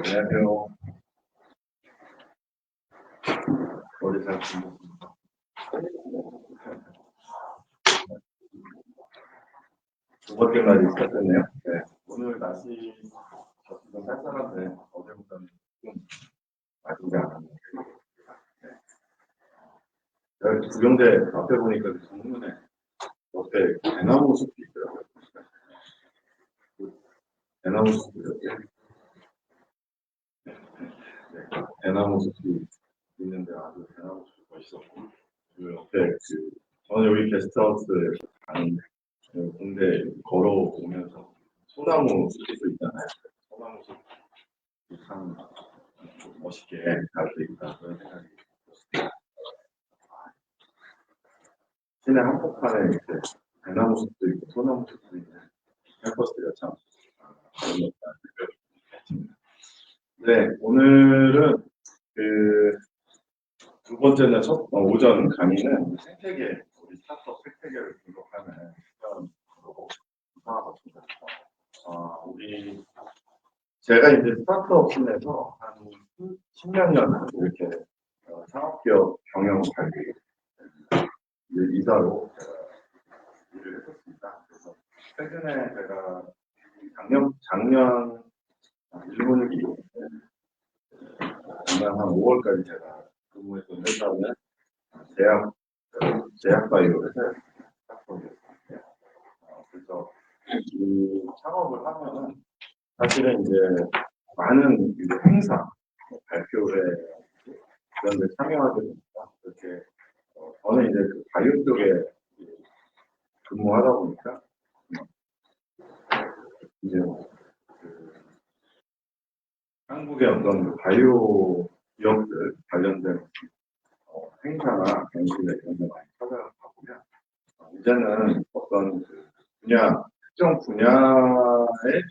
안녕하세요. 머리 잘 주무셨습니까? 두 번째 날이 시작됐네요. 네. 오늘 날씨 좀 쌀쌀한데 어제보다는 좀 나쁘지 않았네요. 네. 여기 구경대 앞에 보니까 그 정문에 옆에 대나무 숲이 있더라고요. 대나무 숲이 이렇게 대나무 숲이 있는데 아주 대나무 숲이 멋있었고 그 옆에 저는 여기 게스트하우스에 가는데 근데 걸어오면서 소나무 숲도 있잖아요. 소나무 숲이 참 멋있게 잘 돼 있다 그런 생각이 들었습니다. 시내 한복판에 이렇게 대나무 숲도 있고 소나무 숲도 있는 캠퍼스가 참 아름답다 느껴집니다. 네, 오늘은 그 두 번째나 오전 강의는 생태계, 우리 스타트업 생태계를 등록하는 시간으로 삼아봤습니다. 제가 이제 스타트업 씬에서 한 10몇 년 이렇게 창업기업 경영 관리 이사로 제가 일을 했었습니다. 그래서 최근에 제가 작년 1분기 작년 한 5월까지 제가 근무했던 회사는 제약바이오 회사였습니다. 그래서 이 창업을 하면은 사실은 이제 많은 이제 행사, 발표회 그런 데 참여하게 됩니다. 이렇게 저는 이제 그 바이오 쪽에 근무하다 보니까 이제 그 한국의 어떤 그 바이오 기업들 관련된 행사나 전시회 이런 데 많이 찾아가 보면 이제는 어떤 그 특정 분야의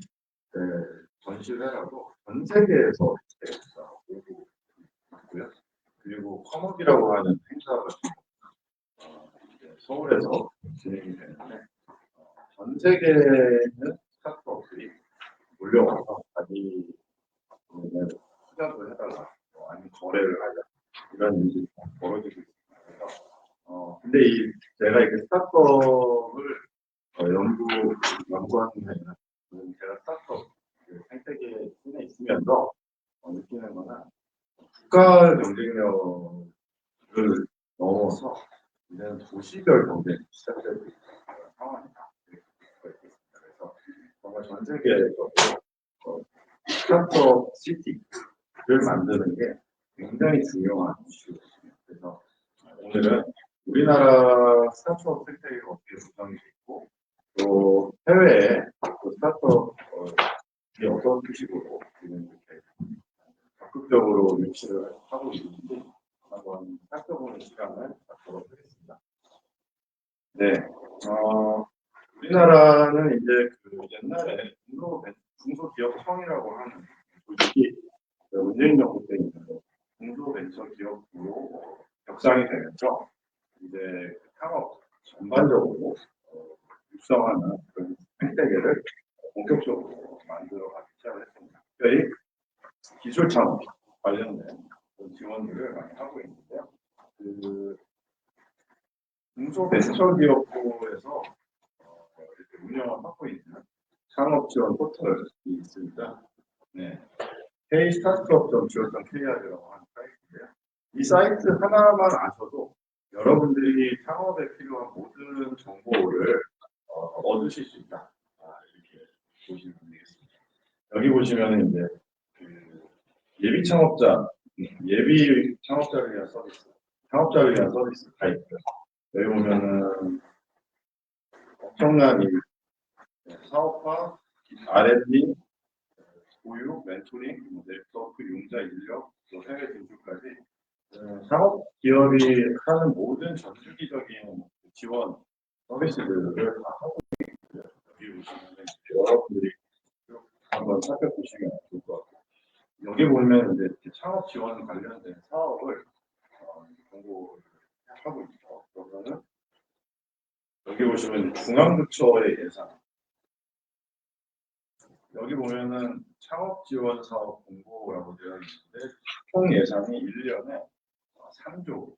전시회라도 전 세계에서 이렇게 오고 있고요. 그리고 컴업이라고 하는 행사 같은 서울에서 진행이 되는데 전 세계는 스타트업들이 몰려와서 자기 투자도 해달라, 아니면 거래를 하자 이런 일이 벌어지고 있습니다. 그래서 근데 제가 이렇게 스타트업을 연구하는 게 아니라 제가 스타트업 생태계 씬에 있으면서 느끼는 거는 국가 경쟁력을 넘어서 이제는 도시별 경쟁이 시작되고 있는 상황이다. 그래서 정말 전 세계에서 스타트업 시티를 만드는 게 굉장히 중요한 이슈거든요. 그래서 오늘은 우리나라 스타트업 생태계가 어떻게 구성이 되어 있고 또 해외에 스타트업이 어떤 식으로 지금 이렇게 적극적으로 유치를 하고 있는지 한번 살펴보는 시간을 갖도록 하겠습니다. 네, 우리나라는 이제 그 옛날에 중소기업청이라고 하는 조직이 문재인 정부 때 있는데 중소벤처기업으로 격상이 되면서 이제 창업 전반적으로 육성하는 그런 생태계를 본격적으로 만들어가기 시작을 했습니다. 특별히 기술 창업 관련된 지원들을 많이 하고 있는데요. 그 중소벤처기업부에서 이렇게 운영을 하고 있는 창업 지원 포털이 있습니다. 네. K-스타트업.go.kr이라고 하는 사이트인데요. 이 사이트 하나만 아셔도 여러분들이 창업에 필요한 모든 정보를 얻으실 수 있다. 이렇게 보시면 되겠습니다. 여기 보시면 이제 그 예비 창업자를 위한 서비스, 창업자를 위한 서비스 다 있고요. 여기 보면은 엄청난 사업화, R&D, 보육, 멘토링, 네트워크, 융자 인력, 또 해외 진출까지 창업 기업이 하는 모든 전주기적인 지원 서비스들을 다 하고 있고요. 여기 보시면 여러분들이 한번 살펴보시면 좋을 것 같고 여기 보면 이제 창업 지원 관련된 사업을 공고를 하고 있죠. 그러면은 여기 보시면 중앙부처의 예산 여기 보면은 창업 지원 사업 공고라고 되어 있는데 총 예산이 1년에 3조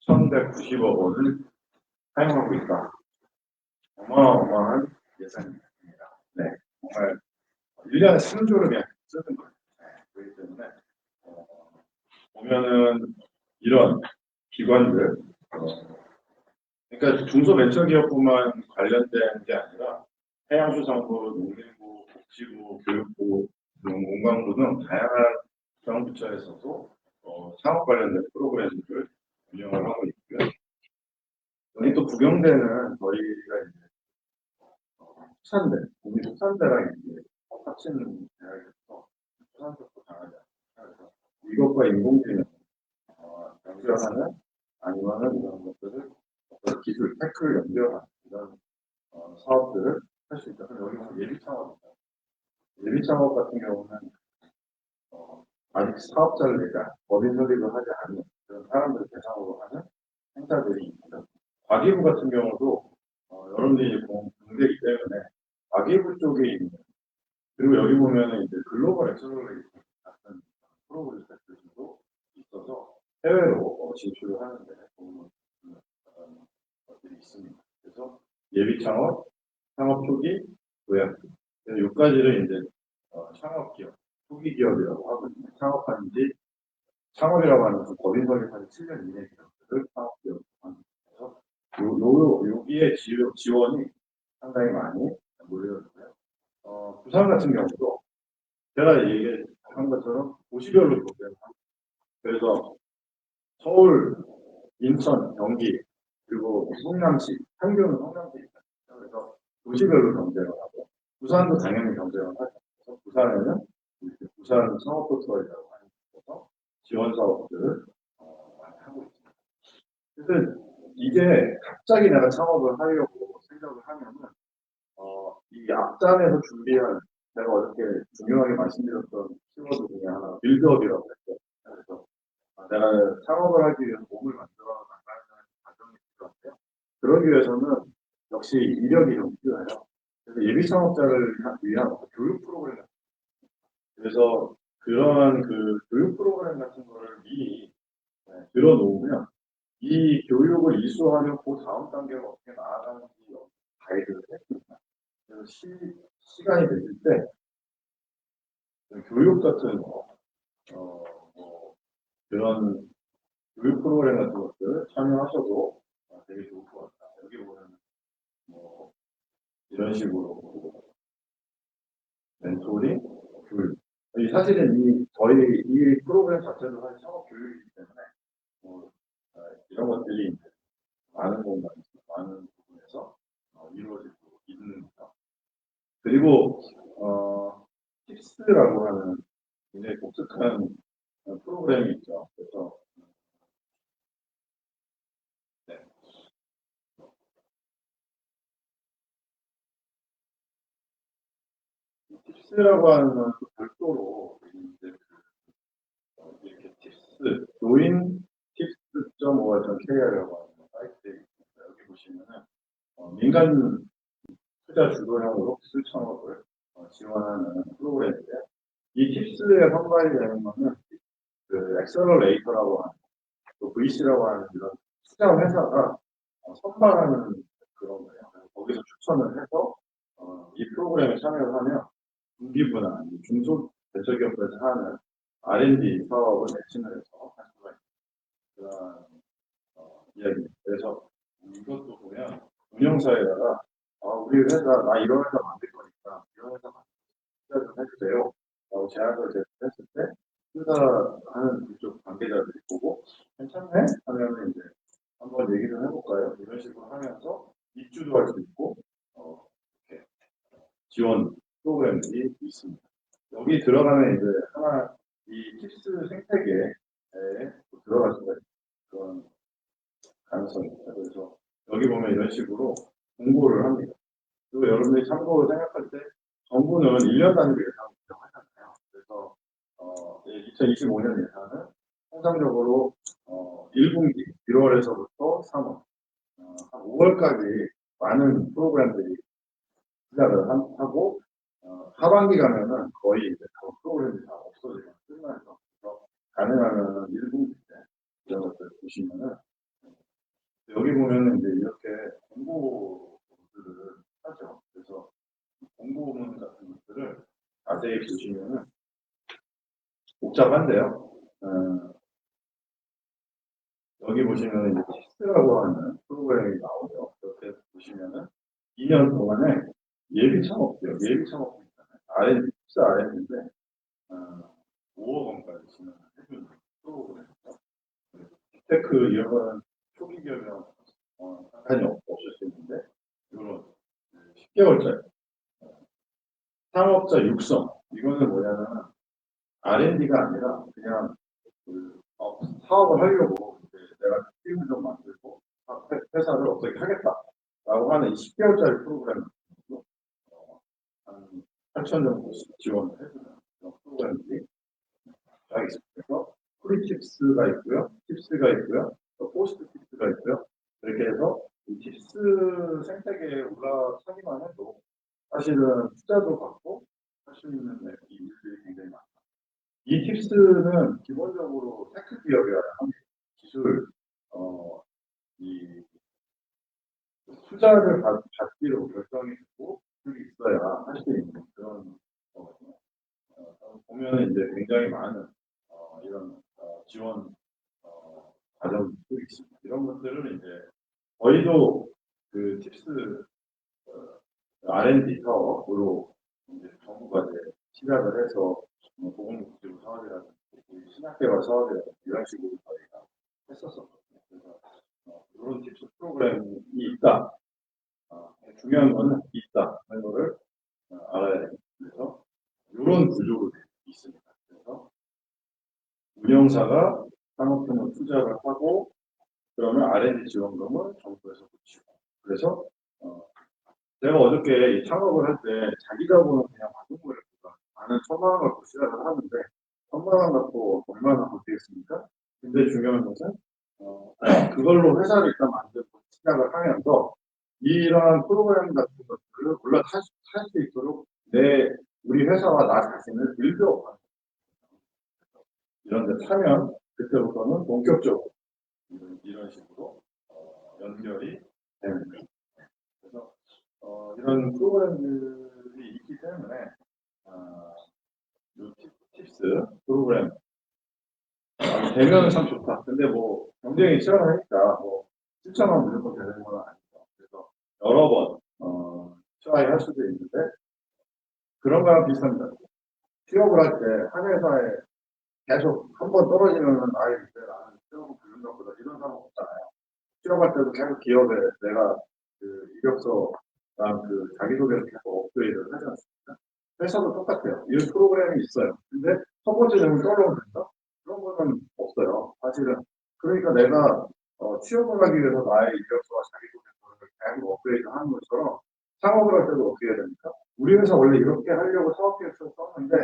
1,190억 원을 사용하고 있다. 어마어마한 예산입니다. 네, 정말 1년에 3조를 그냥 쓰는 거예요. 네, 그렇기 때문에 보면은 이런 기관들, 그러니까 중소벤처기업부만 관련된 게 아니라 해양수산부, 농림부, 복지부, 교육부, 공관부 등 다양한 부처에서도 창업 관련된 프로그램들을 운영을 하고 있고요. 여기 또 구경대는 저희가 이제 수산대, 국립수산대랑 이제 합친 대학에서 수산 쪽도 강하지 않습니까? 그래서 이것과 인공지능 연결하는 아니면은 이런 것들을 기술, 테크를 연결하는 이런 사업들을 할 수 있다. 그럼 여기 보면 예비 창업입니다. 예비 창업 같은 경우는 아직 사업자를 내가 법인 설립을 하지 않은 그런 사람들을 대상으로 하는 행사들이 있습니다. 과기부 같은 경우도 여러분들이 공대이기 때문에 과기부 쪽에 있는 그리고 여기 보면은 이제 글로벌 엑셀러레이터 같은 프로그램들도 있어서 해외로 진출을 하는데 도움을 주는 것들이 있습니다. 그래서 예비 창업, 창업 초기, 도약 여기까지를 이제 창업 기업, 초기 기업이라고 하고 창업한 지 창업이라고 하는 그 법인 설립한 7년 이내 기업들을 창업 기업으로 만들어서 여기에 지원이 상당히 많이 몰려있고요. 부산 같은 경우도 제가 얘기한 것처럼 도시별로 경쟁을 합니다. 그래서 서울, 인천, 경기 그리고 성남시, 한교는 성남시 그래서 도시별로 경쟁을 하고 부산도 당연히 경쟁을 하죠. 그래서 부산에는 부산 창업포털이라고 하는 곳에서 지원 사업들을 많이 하고 있습니다. 그래서 이게 갑자기 내가 창업을 하려고 생각을 하면은 이 앞단에서 준비한 제가 어저께 중요하게 말씀드렸던 키워드 중에 하나 빌드업이라고 했어요. 그래서 내가 창업을 하기 위해서 몸을 만들어 나가는 과정이 필요한데요. 그러기 위해서는 역시 이력이 좀 필요해요. 그래서 예비 창업자를 위한 교육 프로그램 같은 그래서 그러한 그 교육 프로그램 같은 거를 미리 들어놓으면 이 교육을 이수하면 그 다음 단계로 어떻게 나아가는지 가이드를 해줍니다. 그래서 시간이 되실 때 교육 같은 거, 뭐 그런 교육 프로그램 같은 것들 참여하셔도 되게 좋을 것 같아요. 여기 보면 뭐 이런 식으로 멘토링, 교육. 사실은 저희 이 프로그램 자체도 사실 창업 교육이기 때문에 이런 것들이 이제 많은 공간, 많은 부분에서 이루어지고 있는 거죠. 그리고 팁스라고 하는 굉장히 독특한 프로그램이 있죠. 그래서 팁스라고 하는 건 별도로 이제 이렇게 팁스 조인 팁스.5.kr이라고 하는 사이트에 있습니다. 여기 보시면은 민간 투자 주도형으로 기술 창업을 지원하는 프로그램인데 이 팁스에 선발이 되는 것은 그 엑셀러레이터라고 하는 또 VC라고 하는 이런 투자 회사가 선발하는 그런 거예요. 거기서 추천을 해서 이 프로그램에 참여를 하면 중기부나 중소벤처기업에서 하는 R&D 사업을 매칭을 해서 할 수가 있는 그런 이야기입니다. 그래서 이것도 보면 운영사에다가 우리 회사 나 이런 회사 만들 거니까 이런 회사 투자 좀 해주세요. 라고 제안을 제출했을 때 투자하는 그쪽 관계자들이 보고 괜찮네? 하면 이제 한번 얘기 좀 해볼까요? 이런 식으로 하면서 입주도 할 수 있고 이렇게 지원 프로그램들이 있습니다. 여기 들어가면 이제 하나 이 팁스 생태계에 들어갈 수가 있는 그런 가능성이 있다. 그래서 여기 보면 이런 식으로 공고를 합니다. 그리고 여러분들이 참고를 생각할 때 정부는 1년 단위로 예산을 조정하잖아요. 그래서 2025년 예산은 통상적으로 1분기 1월에서부터 3월 한 5월까지 많은 프로그램들이 시작을 하고 하반기 가면은 거의 이제 그 프로그램이 다 없어지면 끝나서 가능하면 1분기 때 이런 것들 보시면은 여기 보면은 이제 이렇게 공고들을 하죠. 그래서 공고문 같은 것들을 자세히 보시면은 복잡한데요. 여기 보시면은 이제 팁스라고 하는 프로그램이 나오죠. 이렇게 보시면은 2년 동안에 예비 창업이요. 예비 창업 있잖아요. R&D, 팁스 R&D인데 5억 원까지 진행을 해주는 프로그램이죠. 테크 이런 거는 초기 기업이랑 상관이 없을 수 있는데 이런 10개월짜리 창업자 육성 이거는 뭐냐면 R&D가 아니라 그냥 사업을 하려고 이제 내가 팀을 좀 만들고 회사를 어떻게 하겠다라고 하는 10개월짜리 프로그램 한 8천 정도 지원을 해주는 그런 프로그램들이 딱 있습니다. 그래서 프리팁스가 있고요, 팁스가 있고요, 또 포스트 팁스가 있고요. 이렇게 해서 이 팁스 생태계에 올라타기만 해도 사실은 투자도 받고 할 수 있는 일들이 굉장히 많아요. 이 팁스는 기본적으로 테크 기업이어야 합니다. 기술, 이 투자를 받기로 결정이 되고 그게 있어야 할 수 있는 그런 거거든요. 보면은 이제 굉장히 많은 이런 지원 과정들이 있습니다. 이런 것들은 이제 저희도 그 팁스 R&D 사업으로 이제 정부가 이제 시작을 해서 보건복지부 사업이라든지 신학개발 사업이라든지 이런 식으로 저희가 했었었거든요. 그래서 이런 팁스 프로그램이 있다. 중요한 거는 있다 하는 거를 알아야 됩니다. 그래서 이런 구조로 있습니다. 그래서 운영사가 상업형을 투자를 하고 그러면 R&D 지원금을 정부에서 붙이고 그래서 제가 어저께 창업을 할 때 자기 자본은 그냥 받은 거예요. 나는 1,000만 원 갖고 시작을 하는데 1,000만 원 갖고 얼마나 버티겠습니까? 근데 중요한 것은 그걸로 회사를 일단 만들고 시작을 하면서 이러한 프로그램 같은 것들을 올라탈 수 있도록 우리 회사와 나 자신을 빌드업하는 이런 데 타면 그때부터는 본격적으로 이런 식으로 연결이 됩니다. 그래서 이런 프로그램들이 있기 때문에 팁스 프로그램 되면 참 좋다. 근데 뭐 경쟁이 치열하니까 뭐 7,000원 무조건 되는 건 아니죠. 그래서 여러 번 트라이 할 수도 있는데 그런 거랑 비슷합니다. 취업을 할 때 한 회사에 계속 한 번 떨어지면은 아예 나는 취업을 부른다 보다 이런 사람 없잖아요. 취업할 때도 계속 기업에 내가 그 이력서랑 그 자기소개를 계속 업그레이드를 하지 않습니까? 회사도 똑같아요. 이런 프로그램이 있어요. 근데 첫 번째 되면 떨어진다? 그런 거는 없어요. 사실은. 그러니까 내가 취업을 하기 위해서 나의 이력서와 자기소개서를 계속 업그레이드 하는 것처럼 창업을 할 때도 어떻게 해야 됩니까? 우리 회사 원래 이렇게 하려고 사업계획서 썼는데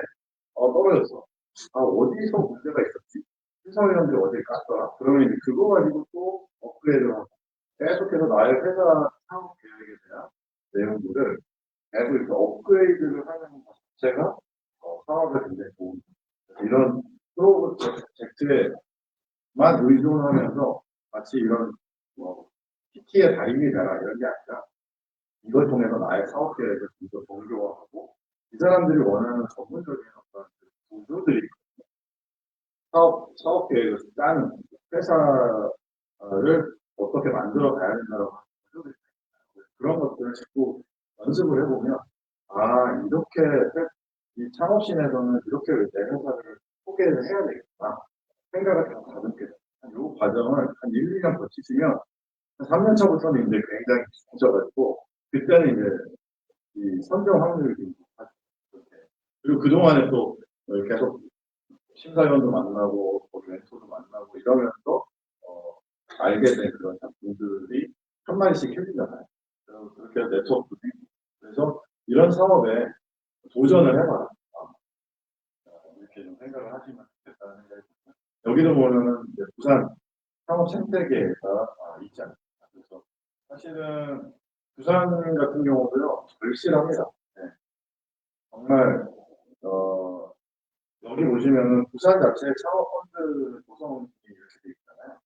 떨어졌어. 어디서 문제가 있었지? 심사위원들이 어딜 깠더라? 그러면 이제 그거 가지고 또 업그레이드를 하고 계속해서 나의 회사 창업 계획에 대한 내용들을 계속 이렇게 업그레이드를 하는 것 자체가 사업에 굉장히 도움이 됩니다. 이런 프로젝트에만 의존하면서 마치 이런 PT의 달인이 되라 이런 게 아니라 이걸 통해서 나의 사업 계획을 좀 더 정교화하고 이 사람들이 원하는 전문적인 어떤 구조들이 있거든요. 사업 계획을 짜는 회사를 어떻게 만들어 가야 된다고 하는 구조들이 있어요. 그런 것들을 자꾸 연습을 해보면 이렇게 이 창업신에서는 이렇게 내 회사를 소개를 해야 되겠다 생각을 다 다듬게 돼요. 이 과정을 한 1, 2년 거치시면 3년 차부터는 이제 굉장히 깊어져가지고 그때는 이제 이 선정 확률이 좀 높아지죠. 그리고 그동안에 또 계속 심사위원도 만나고 멘토도 만나고 이러면서 알게 된 그런 작품들이 한 마디씩 해주잖아요. 그렇게 네트워크도 생기고 그래서 이런 사업에 도전을 해봐라. 이렇게 좀 생각을 하시면 좋겠다는 생각이 듭니다. 여기도 보면은 이제 부산 창업 생태계가 있지 않습니까? 그래서 사실은 부산 같은 경우도요 절실합니다. 네. 정말 여기 보시면은 부산 자체의 창업 펀드 구성이 이렇게 돼 있잖아요.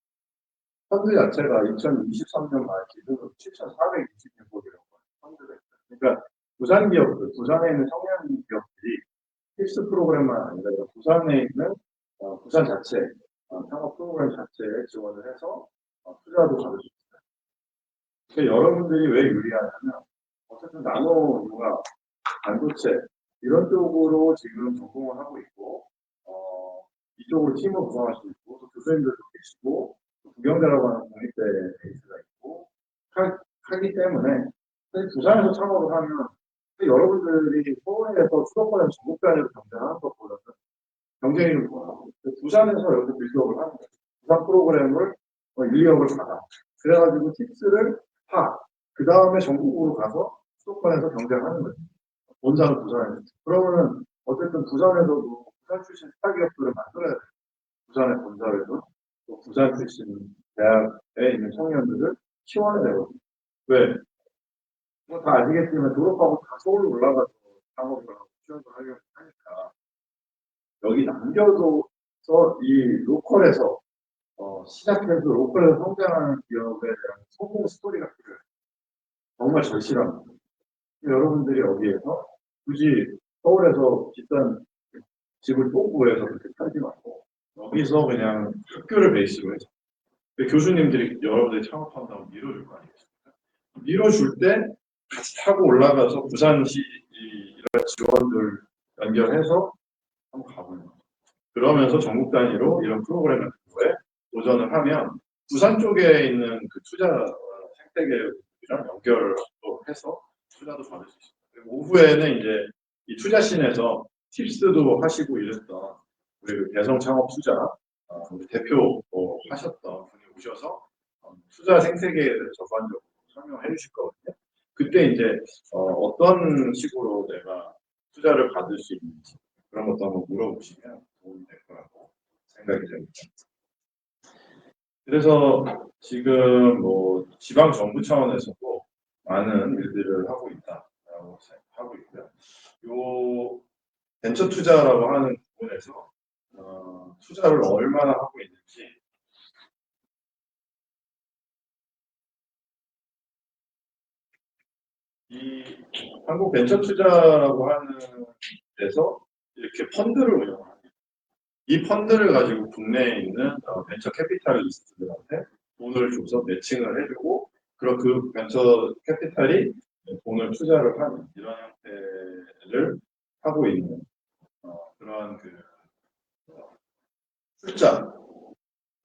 펀드 자체가 2023년 말 기준으로 7,426억이라고 펀드가 있어요. 그러니까 부산 기업들, 부산에 있는 청년 기업들이 픽스 프로그램만 아니라 부산에 있는 부산 자체 창업 프로그램 자체에 지원을 해서 투자도 받을 수 있어요. 그러니까 여러분들이 왜 유리하냐면 어쨌든 나노 융합, 반도체 이런 쪽으로 지금 전공을 하고 있고 이쪽으로 팀을 구성할 수 있고 또 교수님들도 계시고 또 부경대라고 하는 국립대 베이스가 있고 하기 때문에 사실 부산에서 창업을 하면 여러분들이 서울에서 수도권에서 전국 단위로 경쟁하는 것보다는 경쟁이 뭐라고 부산에서 여기서 빌드업을 하는 거예요. 부산 프로그램을 1, 2억을 받아. 그래가지고 팁스를 파. 그 다음에 전국으로 가서 수도권에서 경쟁하는 거예요. 본사는 부산에서. 그러면은 어쨌든 부산에서도 부산 출신 스타 기업들을 만들어야 돼요. 부산의 본사에서 또 부산 출신 대학에 있는 청년들을 키워내야 되거든요. 왜? 뭐 다 아시겠지만 졸업하고 다 서울로 올라가서 창업을 하고 취업을 하려고 하니까 여기 남겨둬서 이 로컬에서 시작해서 로컬에서 성장하는 기업에 대한 성공 스토리가 필요해요. 정말 절실합니다. 여러분들이 여기에서 굳이 서울에서 비싼 집을 또 구해서 그렇게 살지 말고 여기서 그냥 학교를 베이스로 해서 교수님들이 여러분들이 창업한다고 밀어줄 거 아니겠습니까? 밀어줄 때 같이 타고 올라가서 부산시 이런 지원들 연결해서 한번 가보는 거죠. 그러면서 전국 단위로 이런 프로그램 같은 거에 도전을 하면 부산 쪽에 있는 그 투자 생태계랑 연결도 해서 투자도 받을 수 있습니다. 그리고 오후에는 이제 이 투자신에서 팁스도 하시고 이랬던 우리 그 대성 창업 투자 우리 대표 하셨던 분이 오셔서 투자 생태계에 대해서 전반적으로 설명을 해주실 거거든요. 그때 이제 어떤 식으로 내가 투자를 받을 수 있는지 그런 것도 한번 물어보시면 도움이 될 거라고 생각이 됩니다. 그래서 지금 뭐 지방 정부 차원에서도 많은 일들을 하고 있다라고 생각하고 있고요. 요 벤처 투자라고 하는 부분에서 투자를 얼마나 하고 있는지 이 한국 벤처 투자라고 하는 데서 이렇게 펀드를 운영합니다. 이 펀드를 가지고 국내에 있는 벤처 캐피탈리스트들한테 돈을 줘서 매칭을 해주고 그리고 그 벤처 캐피탈이 돈을 투자를 하는 이런 형태를 하고 있는 그런 그 숫자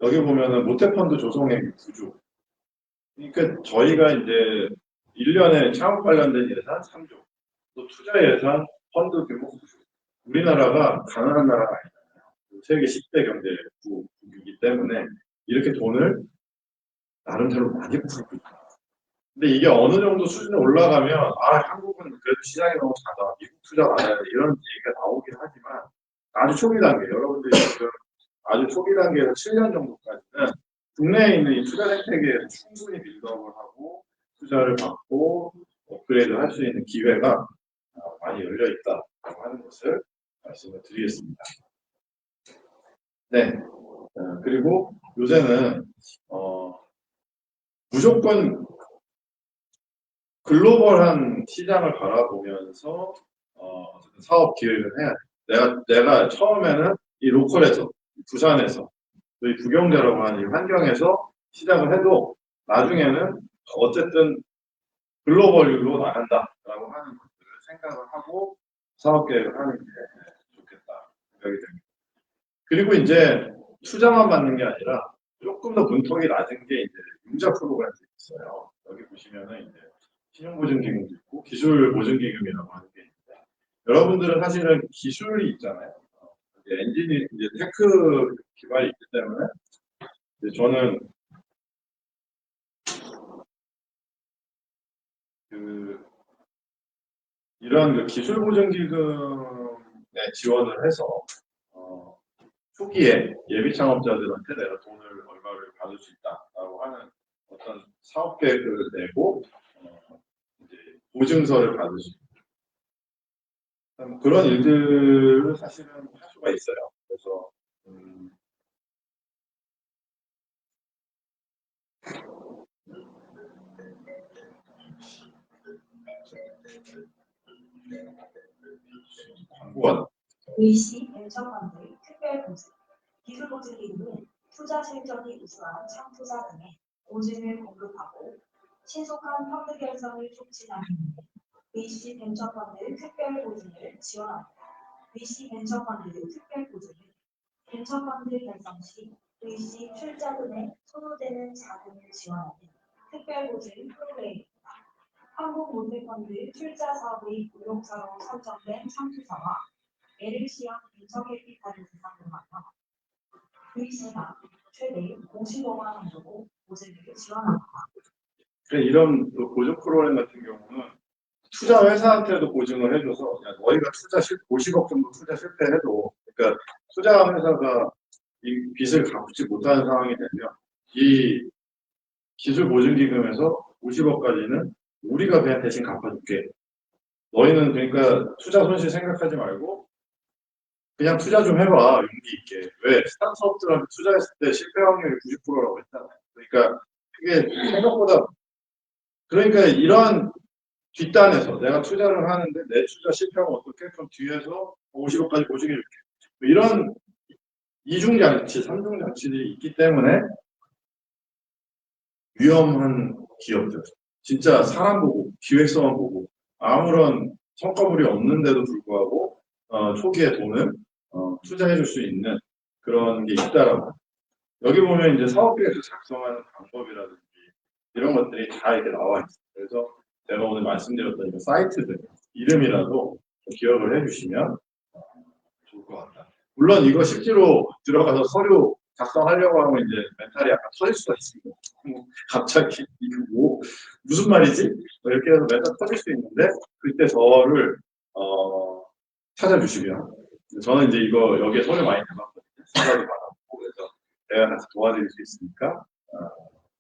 여기 보면은 모태펀드 조성액 9조 그러니까 저희가 이제 1년에 창업 관련된 예산 3조 또 투자 예산 펀드 규모 9조 우리나라가 가난한 나라가 아니잖아요. 세계 10대 경제국이기 때문에 이렇게 돈을 나름대로 많이 풀고 있다. 근데 이게 어느 정도 수준에 올라가면 한국은 그래도 시장이 너무 작아 미국 투자 안 해야 돼 이런 얘기가 나오긴 하지만 아주 초기 단계 여러분들이 지금 아주 초기 단계에서 7년 정도까지는 국내에 있는 이 투자 생태계에서 충분히 빌드업을 하고 투자를 받고 업그레이드 할 수 있는 기회가 많이 열려 있다고 하는 것을 말씀을 드리겠습니다. 네. 그리고 요새는 무조건 글로벌한 시장을 바라보면서 어쨌든 사업 기획을 해야 돼. 내가 처음에는 이 로컬에서 부산에서 이 부경대라고 하는 이 환경에서 시작을 해도 나중에는 어쨌든 글로벌로 나간다라고 하는 것들을 생각을 하고 사업 계획을 하는 게 좋겠다 생각이 됩니다. 그리고 이제 투자만 받는 게 아니라 조금 더 문턱이 낮은 게 이제 융자 프로그램이 있어요. 여기 보시면은 이제 신용보증기금도 있고 기술보증기금이라고 하는 게 있는데 여러분들은 사실은 기술이 있잖아요. 엔진이 이제 테크 기반이 있기 때문에 저는 이런 그 기술보증기금에 지원을 해서 초기에 예비 창업자들한테 내가 돈을 얼마를 받을 수 있다라고 하는 어떤 사업 계획을 내고 이제 보증서를 받을 수 있다. 그런 일들을 사실은 할 수가 있어요. 그래서 광고가 VC 벤처펀드 특별보증, 기술보증기금은 투자 실적이 우수한 창투자 등의 보증을 공급하고 신속한 펀드 결성을 촉진하기 위해 VC 벤처펀드 특별보증을 지원합니다. VC 벤처펀드 특별보증은 벤처펀드 결성 시 VC 출자금에 소요되는 자금을 지원하는 특별보증 프로그램입니다. 한국모태펀드 출자 사업의 고용사로 선정된 창투사와 메르시아 벤처캐피탈을 대상으로 하여 VC가 최대 55만 원 정도 보증을 지원합니다. 이런 보증 프로그램 같은 경우는 투자 회사한테도 보증을 해줘서 야, 너희가 50억 정도 투자 실패해도 그러니까 투자 회사가 이 빚을 갚지 못하는 상황이 되면 이 기술 보증기금에서 50억까지는 우리가 그냥 대신 갚아줄게. 너희는 그러니까 투자 손실 생각하지 말고 그냥 투자 좀 해봐. 용기 있게. 왜? 스타트업들한테 투자했을 때 실패 확률이 90%라고 했잖아요. 그러니까 그게 생각보다 그러니까 이러한 뒷단에서 내가 투자를 하는데 내 투자 실패하면 어떻게? 그럼 뒤에서 50억까지 보증해줄게. 이런 이중장치, 삼중장치들이 있기 때문에 위험한 기업들, 진짜 사람 보고 기획서만 보고 아무런 성과물이 없는데도 불구하고 초기에 돈을 투자해줄 수 있는 그런 게 있다라고. 여기 보면 이제 사업계획서 작성하는 방법이라든지 이런 것들이 다 이렇게 나와 있어요. 그래서 제가 오늘 말씀드렸던 이 사이트들 이름이라도 기억을 해주시면 좋을 것 같다. 물론 이거 실제로 들어가서 서류 작성하려고 하면 이제 멘탈이 약간 터질 수가 있습니다. 갑자기 이거 뭐 무슨 말이지? 뭐 이렇게 해서 멘탈 터질 수 있는데 그때 저를 찾아주시면 저는 이제 이거 여기에 손을 많이 대봤거든요. 수사도 받았고 그래서 제가 같이 도와드릴 수 있으니까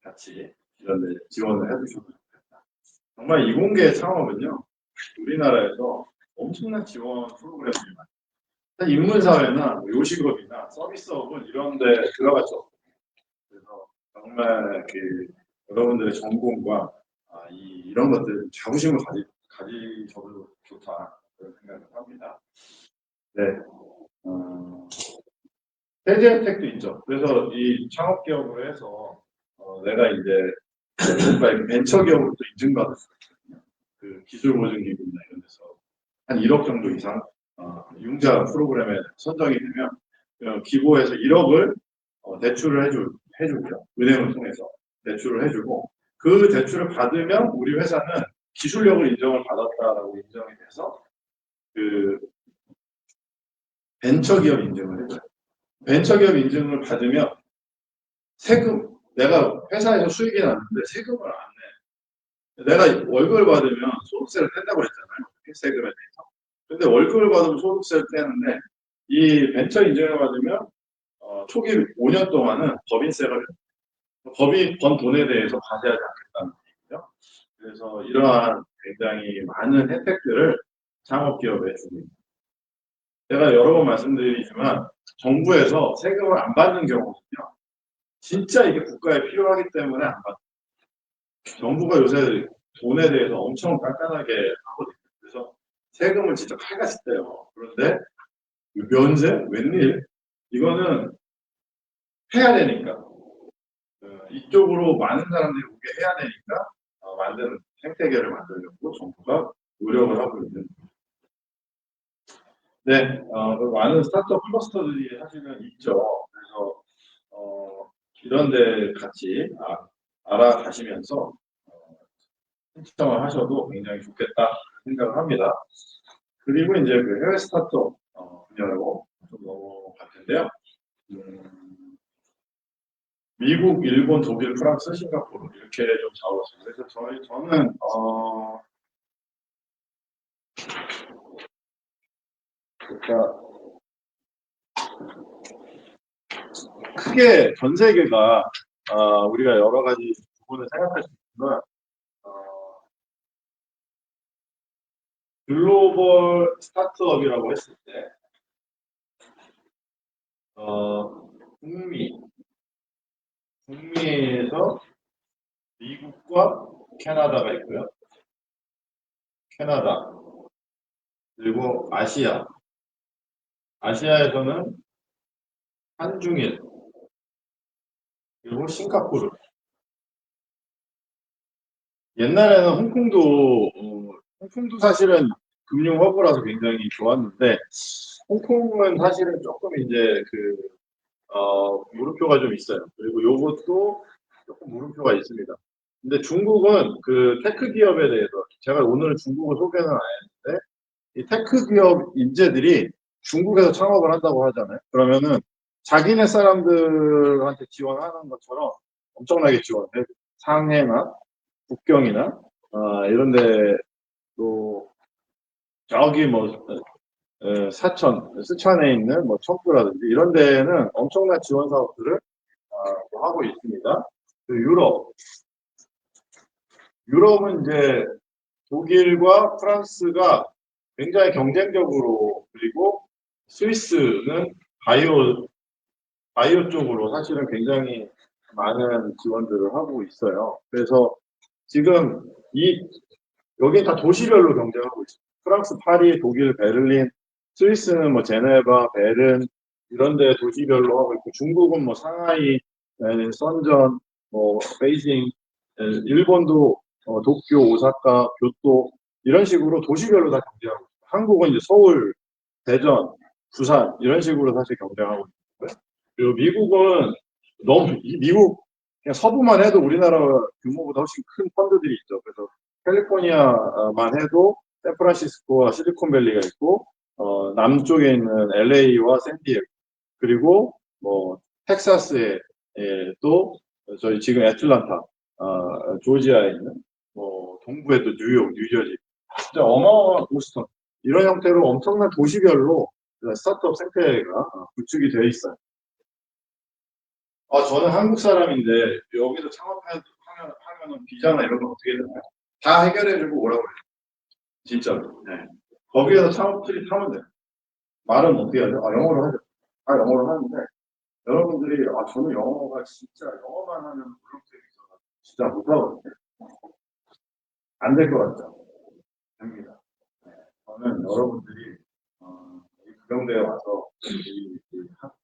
같이 이런 데 지원을 해주셔도 좋겠다. 정말 이공계 창업은요 우리나라에서 엄청난 지원 프로그램들이 많아요. 인문사회나 요식업이나 서비스업은 이런 데 들어갈 수 없어요. 그래서 정말 그 여러분들의 전공과 이런 것들 자부심을 가지셔도 좋다 그런 생각을 합니다. 네, 세제 혜택도 있죠. 그래서 이 창업 기업으로 해서 내가 이제 벤처 기업으로 또 인증받았어요. 그 기술 보증 기금이나 이런 데서 한 1억 정도 이상 융자 프로그램에 선정이 되면 기고에서 1억을 대출을 해주고요. 은행을 통해서 대출을 해주고 그 대출을 받으면 우리 회사는 기술력을 인정을 받았다라고 인정이 돼서 그 벤처기업 인증을 해줘요. 벤처기업 인증을 받으면 세금 내가 회사에서 수익이 났는데 세금을 안 내. 내가 월급을 받으면 소득세를 뗀다고 했잖아요. 세금에 대해서. 근데 월급을 받으면 소득세를 떼는데 이 벤처 인증을 받으면 초기 5년 동안은 법인세가 법이 번 돈에 대해서 과세하지 않겠다는 얘기죠. 그래서 이러한 굉장히 많은 혜택들을 창업기업에 주고 있습니다. 제가 여러 번 말씀드리지만 정부에서 세금을 안 받는 경우는요. 진짜 이게 국가에 필요하기 때문에 안 받아요. 정부가 요새 돈에 대해서 엄청 깐깐하게 하거든요. 그래서 세금을 진짜 칼같이 떼요. 그런데 면제? 웬일? 이거는 해야 되니까. 이쪽으로 많은 사람들이 오게 해야 되니까 만드는 생태계를 만들려고 정부가 노력을 하고 있는. 네, 많은 스타트업 클러스터들이 사실은 있죠. 그래서 이런데 같이 알아가시면서 신청을 하셔도 굉장히 좋겠다 생각을 합니다. 그리고 이제 그 해외 스타트업 분야로 좀 넘어갈 텐데요. 미국, 일본, 독일, 프랑스, 싱가포르 이렇게 좀 잡았어요. 그래서 저는 그러니까 크게 전 세계가 우리가 여러 가지 부분을 생각할 수 있지만 글로벌 스타트업이라고 했을 때, 북미에서 미국과 캐나다가 있고요. 캐나다. 그리고 아시아에서는 한중일, 그리고 싱가포르. 옛날에는 홍콩도 사실은 금융 허브라서 굉장히 좋았는데, 홍콩은 사실은 조금 이제 물음표가 좀 있어요. 그리고 요것도 조금 물음표가 있습니다. 근데 중국은 그 테크 기업에 대해서, 제가 오늘 중국을 소개는 안 했는데, 이 테크 기업 인재들이 중국에서 창업을 한다고 하잖아요. 그러면은 자기네 사람들한테 지원하는 것처럼 엄청나게 지원해요. 상해나 북경이나 이런데 또 저기 뭐 스촨에 있는 뭐 청주라든지 이런 데는 엄청난 지원 사업들을 또 하고 있습니다. 그 유럽은 이제 독일과 프랑스가 굉장히 경쟁적으로, 그리고 스위스는 바이오 쪽으로 사실은 굉장히 많은 지원들을 하고 있어요. 그래서 지금 여기 다 도시별로 경쟁하고 있습니다. 프랑스 파리, 독일 베를린, 스위스는 뭐 제네바, 베른 이런 데 도시별로 하고 있고, 중국은 뭐 상하이, 선전, 뭐 베이징, 일본도 도쿄, 오사카, 교토 이런 식으로 도시별로 다 경쟁하고 있습니다. 한국은 이제 서울, 대전, 부산 이런 식으로 사실 경쟁하고 있고요. 그리고 미국은 미국 그냥 서부만 해도 우리나라 규모보다 훨씬 큰 펀드들이 있죠. 그래서 캘리포니아만 해도 샌프란시스코와 실리콘밸리가 있고, 남쪽에 있는 LA와 샌디에고, 그리고 뭐 텍사스에 또 저희 지금 애틀란타, 조지아에 있는 뭐 동부에 또 뉴욕, 뉴저지, 진짜 어마어마한 보스턴 이런 형태로 엄청난 도시별로 스타트업 생태계가 구축이 되어 있어요. 저는 한국 사람인데 여기서 창업하면 비자나 이런 거 어떻게 되나요? 다 해결해주고 오라고 해요. 진짜로. 네. 거기에서 창업 트립 하면 돼요. 말은 어떻게 하죠? 영어로 하죠. 영어로 하는데 여러분들이 저는 영어가 진짜 영어만 하면 그렇게 있어서 진짜 못하거든요. 안 될 것 같죠? 됩니다. 네. 저는 여러분들이 이 구경대에 와서 이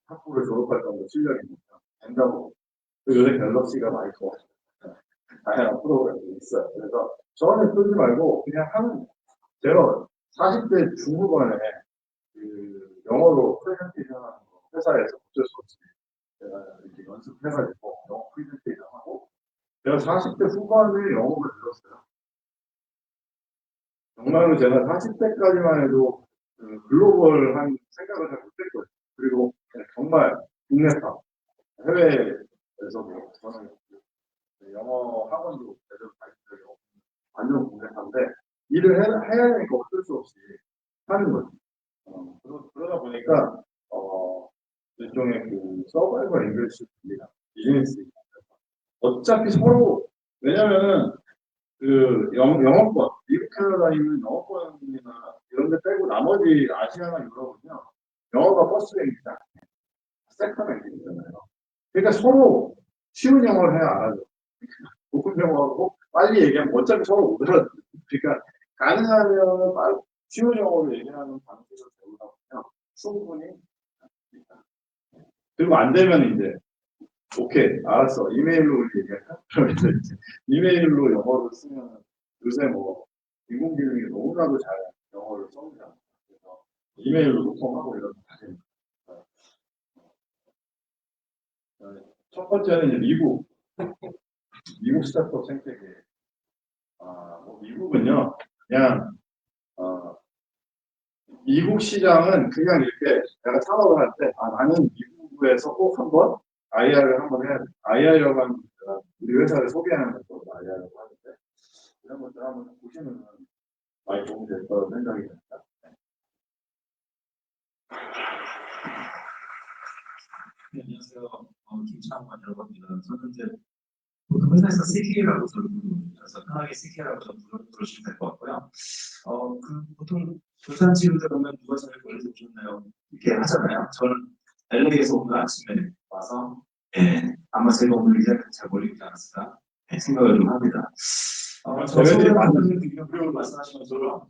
학부를 졸업할 정도 실력이 있으면 된다고. 요새 갤럭시가 많이 좋아요. 다양한 프로그램이 있어요. 그래서 저는 쓰지 말고 그냥 제가 40대 중후반에 영어로 프레젠테이션 하는 거 회사에서 어쩔 수 없이 제가 이렇게 연습해가지고 영어 프레젠테이션 하고, 제가 40대 후반에 영어를 들었어요. 정말로 제가 40대까지만 해도 글로벌한 생각을 잘 못했거든요. 그리고 정말 국내파, 해외에서 뭐 저는 영어 학원도 제대로 다닌 적이 없고 완전 국내파인데 일을 해야 되니까 어쩔 수 없이 하는 거죠. 그러다 보니까 일종의 서바이벌 잉글리시 분리나 비즈니스, 어차피 서로, 왜냐면은 영어권, 미국 캐나다 있는 영어권이나 이런 데 빼고 나머지 아시아나 유럽은요, 영어가 퍼스트 랭귀지다, 세컨 랭귀지잖아요. 그러니까 서로 쉬운 영어를 해야 알아요. 높은 영어하고 빨리 얘기하면 어차피 서로 못 알아듣어요. 그러니까 가능하면 쉬운 영어로 얘기하는 방식을 배우다 보면 충분히 합니다. 그리고 안 되면 이제 오케이, 알았어, 이메일로 얘기할까? 그러면 이제 이메일로 영어를 쓰면 요새 뭐 인공지능이 너무나도 잘 영어를 씁니다. 그래서 이메일로 소통하고 이런 거 하십니다. 첫 번째는 이제 미국 스타트업 생태계. 미국은요, 그냥 미국 시장은 그냥 이렇게 내가 창업을 할 때, 나는 미국에서 꼭 한번 IR을 한번 해야 돼. IR이라고 하면 우리 회사를 소개하는 것도 IR이라고 하는데, 이런 것들 한번 보시면 많이 도움이 될 거라고 생각이 듭니다. 네, 안녕하세요. 김창관 여러분입니다. 저는 이제 보통 회사에서 CK라고 부르셔서 편하게 CK라고 부르시면 될 것 같고요. 보통 부산 지구대 보면 누가 제일 멀리 오셨나요? 이렇게 하잖아요. 저는 LA에서 오늘 아침에 와서 아마 제가 오늘 이 자리에 잘 몰리지 않았을까 생각을 좀 합니다. 저 쟤네들이 서울에 많은 만드는 기념비용을 말씀하신 것처럼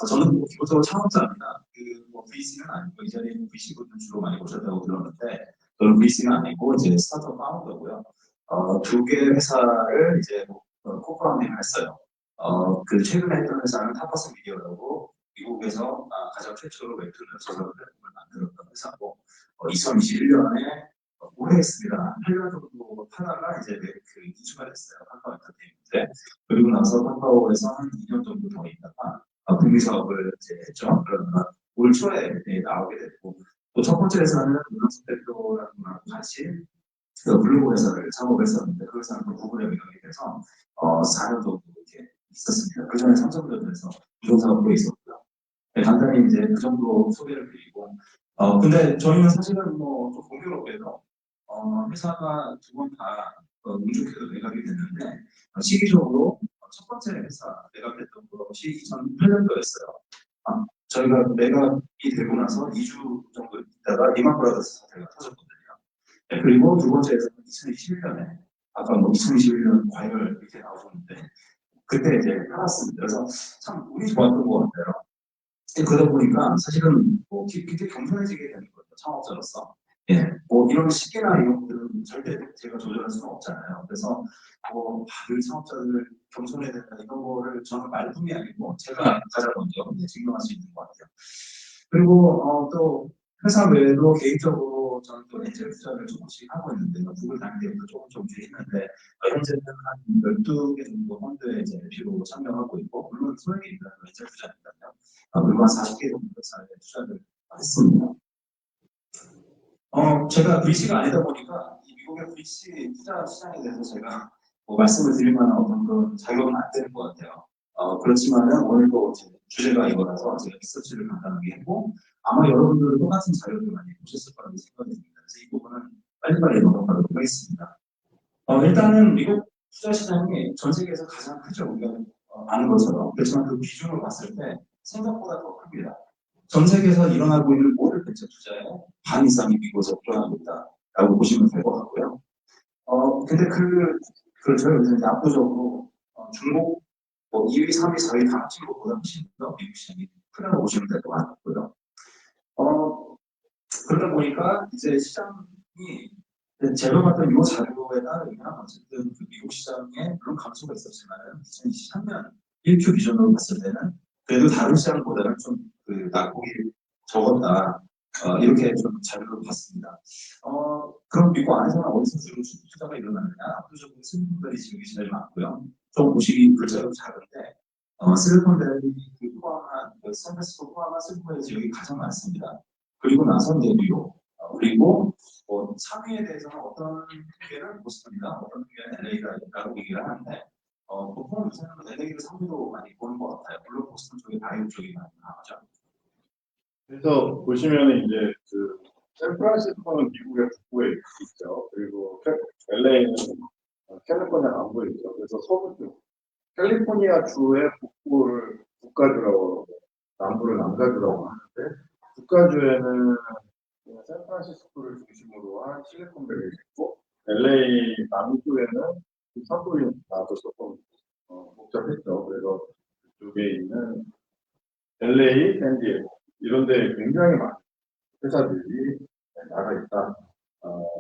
저는 뭐 기본적으로 창업자입니다. 그뭐 VC는 아니고 이 자리에 VC분들 주로 많이 오셨다고 들었는데 저는 VC는 아니고 이제 스타트업 파운더고요. 두 개의 회사를 이제 코파운딩을 했어요. 그 최근에 했던 회사는 타파스 미디어라고 미국에서 가장 최초로 웹툰을 저작을 만들었던 회사고 2021년에 오래 했습니다. 한 8년 정도 하다가 이제 그 이주가 됐어요. 카카오 엔터테인먼트. 그리고 나서 카카오에서 한 2년 정도 더 있다가 북미 사업을 이제 했죠. 그러다가 올 초에 나오게 됐고 또 첫 번째 회사는 문학수 대표라는 분하고 같이 그 블로그 회사를 창업했었는데 그 회사는 또 구글에 매각이 돼서 4년 정도 이렇게 있었습니다. 그 전에 삼성전자에서 부동산업으로 있었고요. 네, 간단히 이제 그 정도 소개를 드리고 근데 저희는 사실은 뭐좀 공교롭게도 회사가 두 번 다 운 좋게도 매각이 됐는데 시기적으로 첫 번째 회사 매각됐던 것이 2008년도였어요. 저희가 매각이 되고 나서 2주 정도 있다가 리만 브라더스 사태가 터졌거든요. 네, 그리고 두 번째 회사는 2021년에 아까 뭐 2021년 과열 이렇게 나오셨는데 그때 이제 팔았습니다. 그래서 참 운이 좋았던 것 같아요. 그러다 보니까 사실은 뭐 굉장히 겸손해지게 되는 거죠. 창업자로서. 예, 뭐 이런 시기나 이런 것들은 절대 제가 조절할 수는 없잖아요. 그래서 뭐 다들 창업자들 겸손해야 된다 이런 거를 저는 말뿐이 아니고 제가 가장 먼저 증명할 수 있는 것 같아요. 그리고 또 회사 외에도 개인적으로 저는 또 엔젤 투자를 조금씩 하고 있는데요. 구글 단계부터 조금씩 했는데 현재는 한 12개 정도 펀드에 이제 LP로 참여하고 있고 물론 소액이 있는 엔젤 투자니까요. 물론 40개 정도 회사에 투자를 했습니다. 제가 VC가 아니다 보니까 이 미국의 VC 투자 시장에 대해서 제가 뭐 말씀을 드릴 만한 어떤 그런 자격은 안 되는 것 같아요. 그렇지만은 오늘도 주제가 이거라서 제가 리서치를 간단하게 했고 아마 여러분들은 똑같은 자료를 많이 보셨을 거라고 생각이 듭니다. 그래서 이 부분은 빨리빨리 넘어가도록 하겠습니다. 일단은 미국 투자 시장이 전 세계에서 가장 크죠. 우리가 아는 것처럼. 그렇지만 그 비중을 봤을 때 생각보다 더 큽니다. 전 세계에서 일어나고 있는 모든 벤처 투자의 반 이상이 미국에서 일어나고 있다라고 보시면 될 것 같고요. 근데 저희 이제 압도적으로 중국 뭐 2위, 3위, 4위 다 합친 것보다 훨씬 더 미국 시장이 크다고 보시면 될 것 같고요. 그러다 보니까 이제 시장이 제가 봤던 이 자료에 따르면 어쨌든 그 미국 시장에 물론 감소가 있었지만 2023년 1Q 기준으로 봤을 때는 그래도 다른 시장보다는 좀 그 낙폭이 적었다. 이렇게 좀 자료를 봤습니다. 그럼 미국 안에서는 어디서 주로 투자가 일어나느냐? 압도적으로 슬리콘밸리 지역이 제일 많고요. 좀 보시기 글자로 작은데 실리콘밸리 포함한 샌프란시스코 포함한 실리콘밸리 지역이 가장 많습니다. 그리고 나서 뉴욕 그리고 3위에 대해서는 어떤 통계를 보십니다. 어떤 통계는 LA라고 얘기를 하는데 보통 요새는 LA를 3위로 많이 보는 것 같아요. 물론 보스턴 쪽에 바이오 쪽이 많이 나오죠. 그래서 보시면은 이제 그 샌프란시스코는 미국의 북부에 있죠. 그리고 LA는 캘리포니아 남부에 있죠. 그래서 서부 쪽 캘리포니아 주의 북부를 북가주라고 남부를 남가주라고 하는데 북가주에는 샌프란시스코를 중심으로 한 실리콘밸리가 있고 LA 남부에는 서부에 나도 조금 복잡했죠. 그래서 그쪽에 있는 LA, 샌디에고 이런 데 굉장히 많은 회사들이 나가 있다.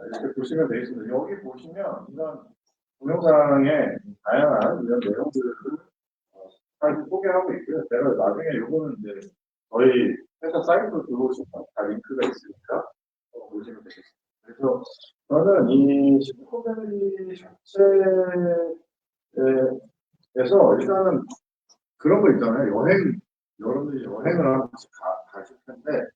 이렇게 보시면 되겠습니다. 여기 보시면 이런 동영상에 다양한 이런 내용들을 사실 소개하고 있고요. 제가 나중에 요거는 이제 저희 회사 사이트로 들어오시면 다 링크가 있으니까 보시면 되겠습니다. 그래서 저는 이 실리콘밸리 자체에서 일단은 그런 거 있잖아요. 여러분들이 여행을 하면 가실 텐데,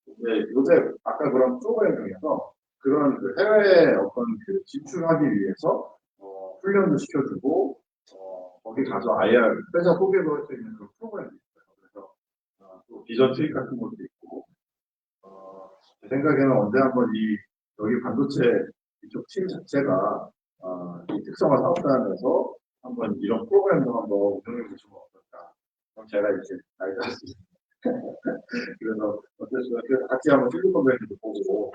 이제 요새 아까 그런 프로그램 중에서 그런 그 해외에 어떤 그 진출하기 위해서 훈련도 시켜주고, 거기 가서 IR, 회사 소개도 할 수 있는 그런 프로그램이 있어요. 그래서 또 비전 트릭 같은 것도 있고, 제 생각에는 언제 한번 여기 반도체 이쪽 팀 자체가 이 특성화 사업단에서 한번 이런 프로그램도 한번 운영해 보시면 어떨까. 그럼 제가 이렇게 나이 들었습니다. 그래서 어쨌든 그 같이 한번 실리콘밸리도 보고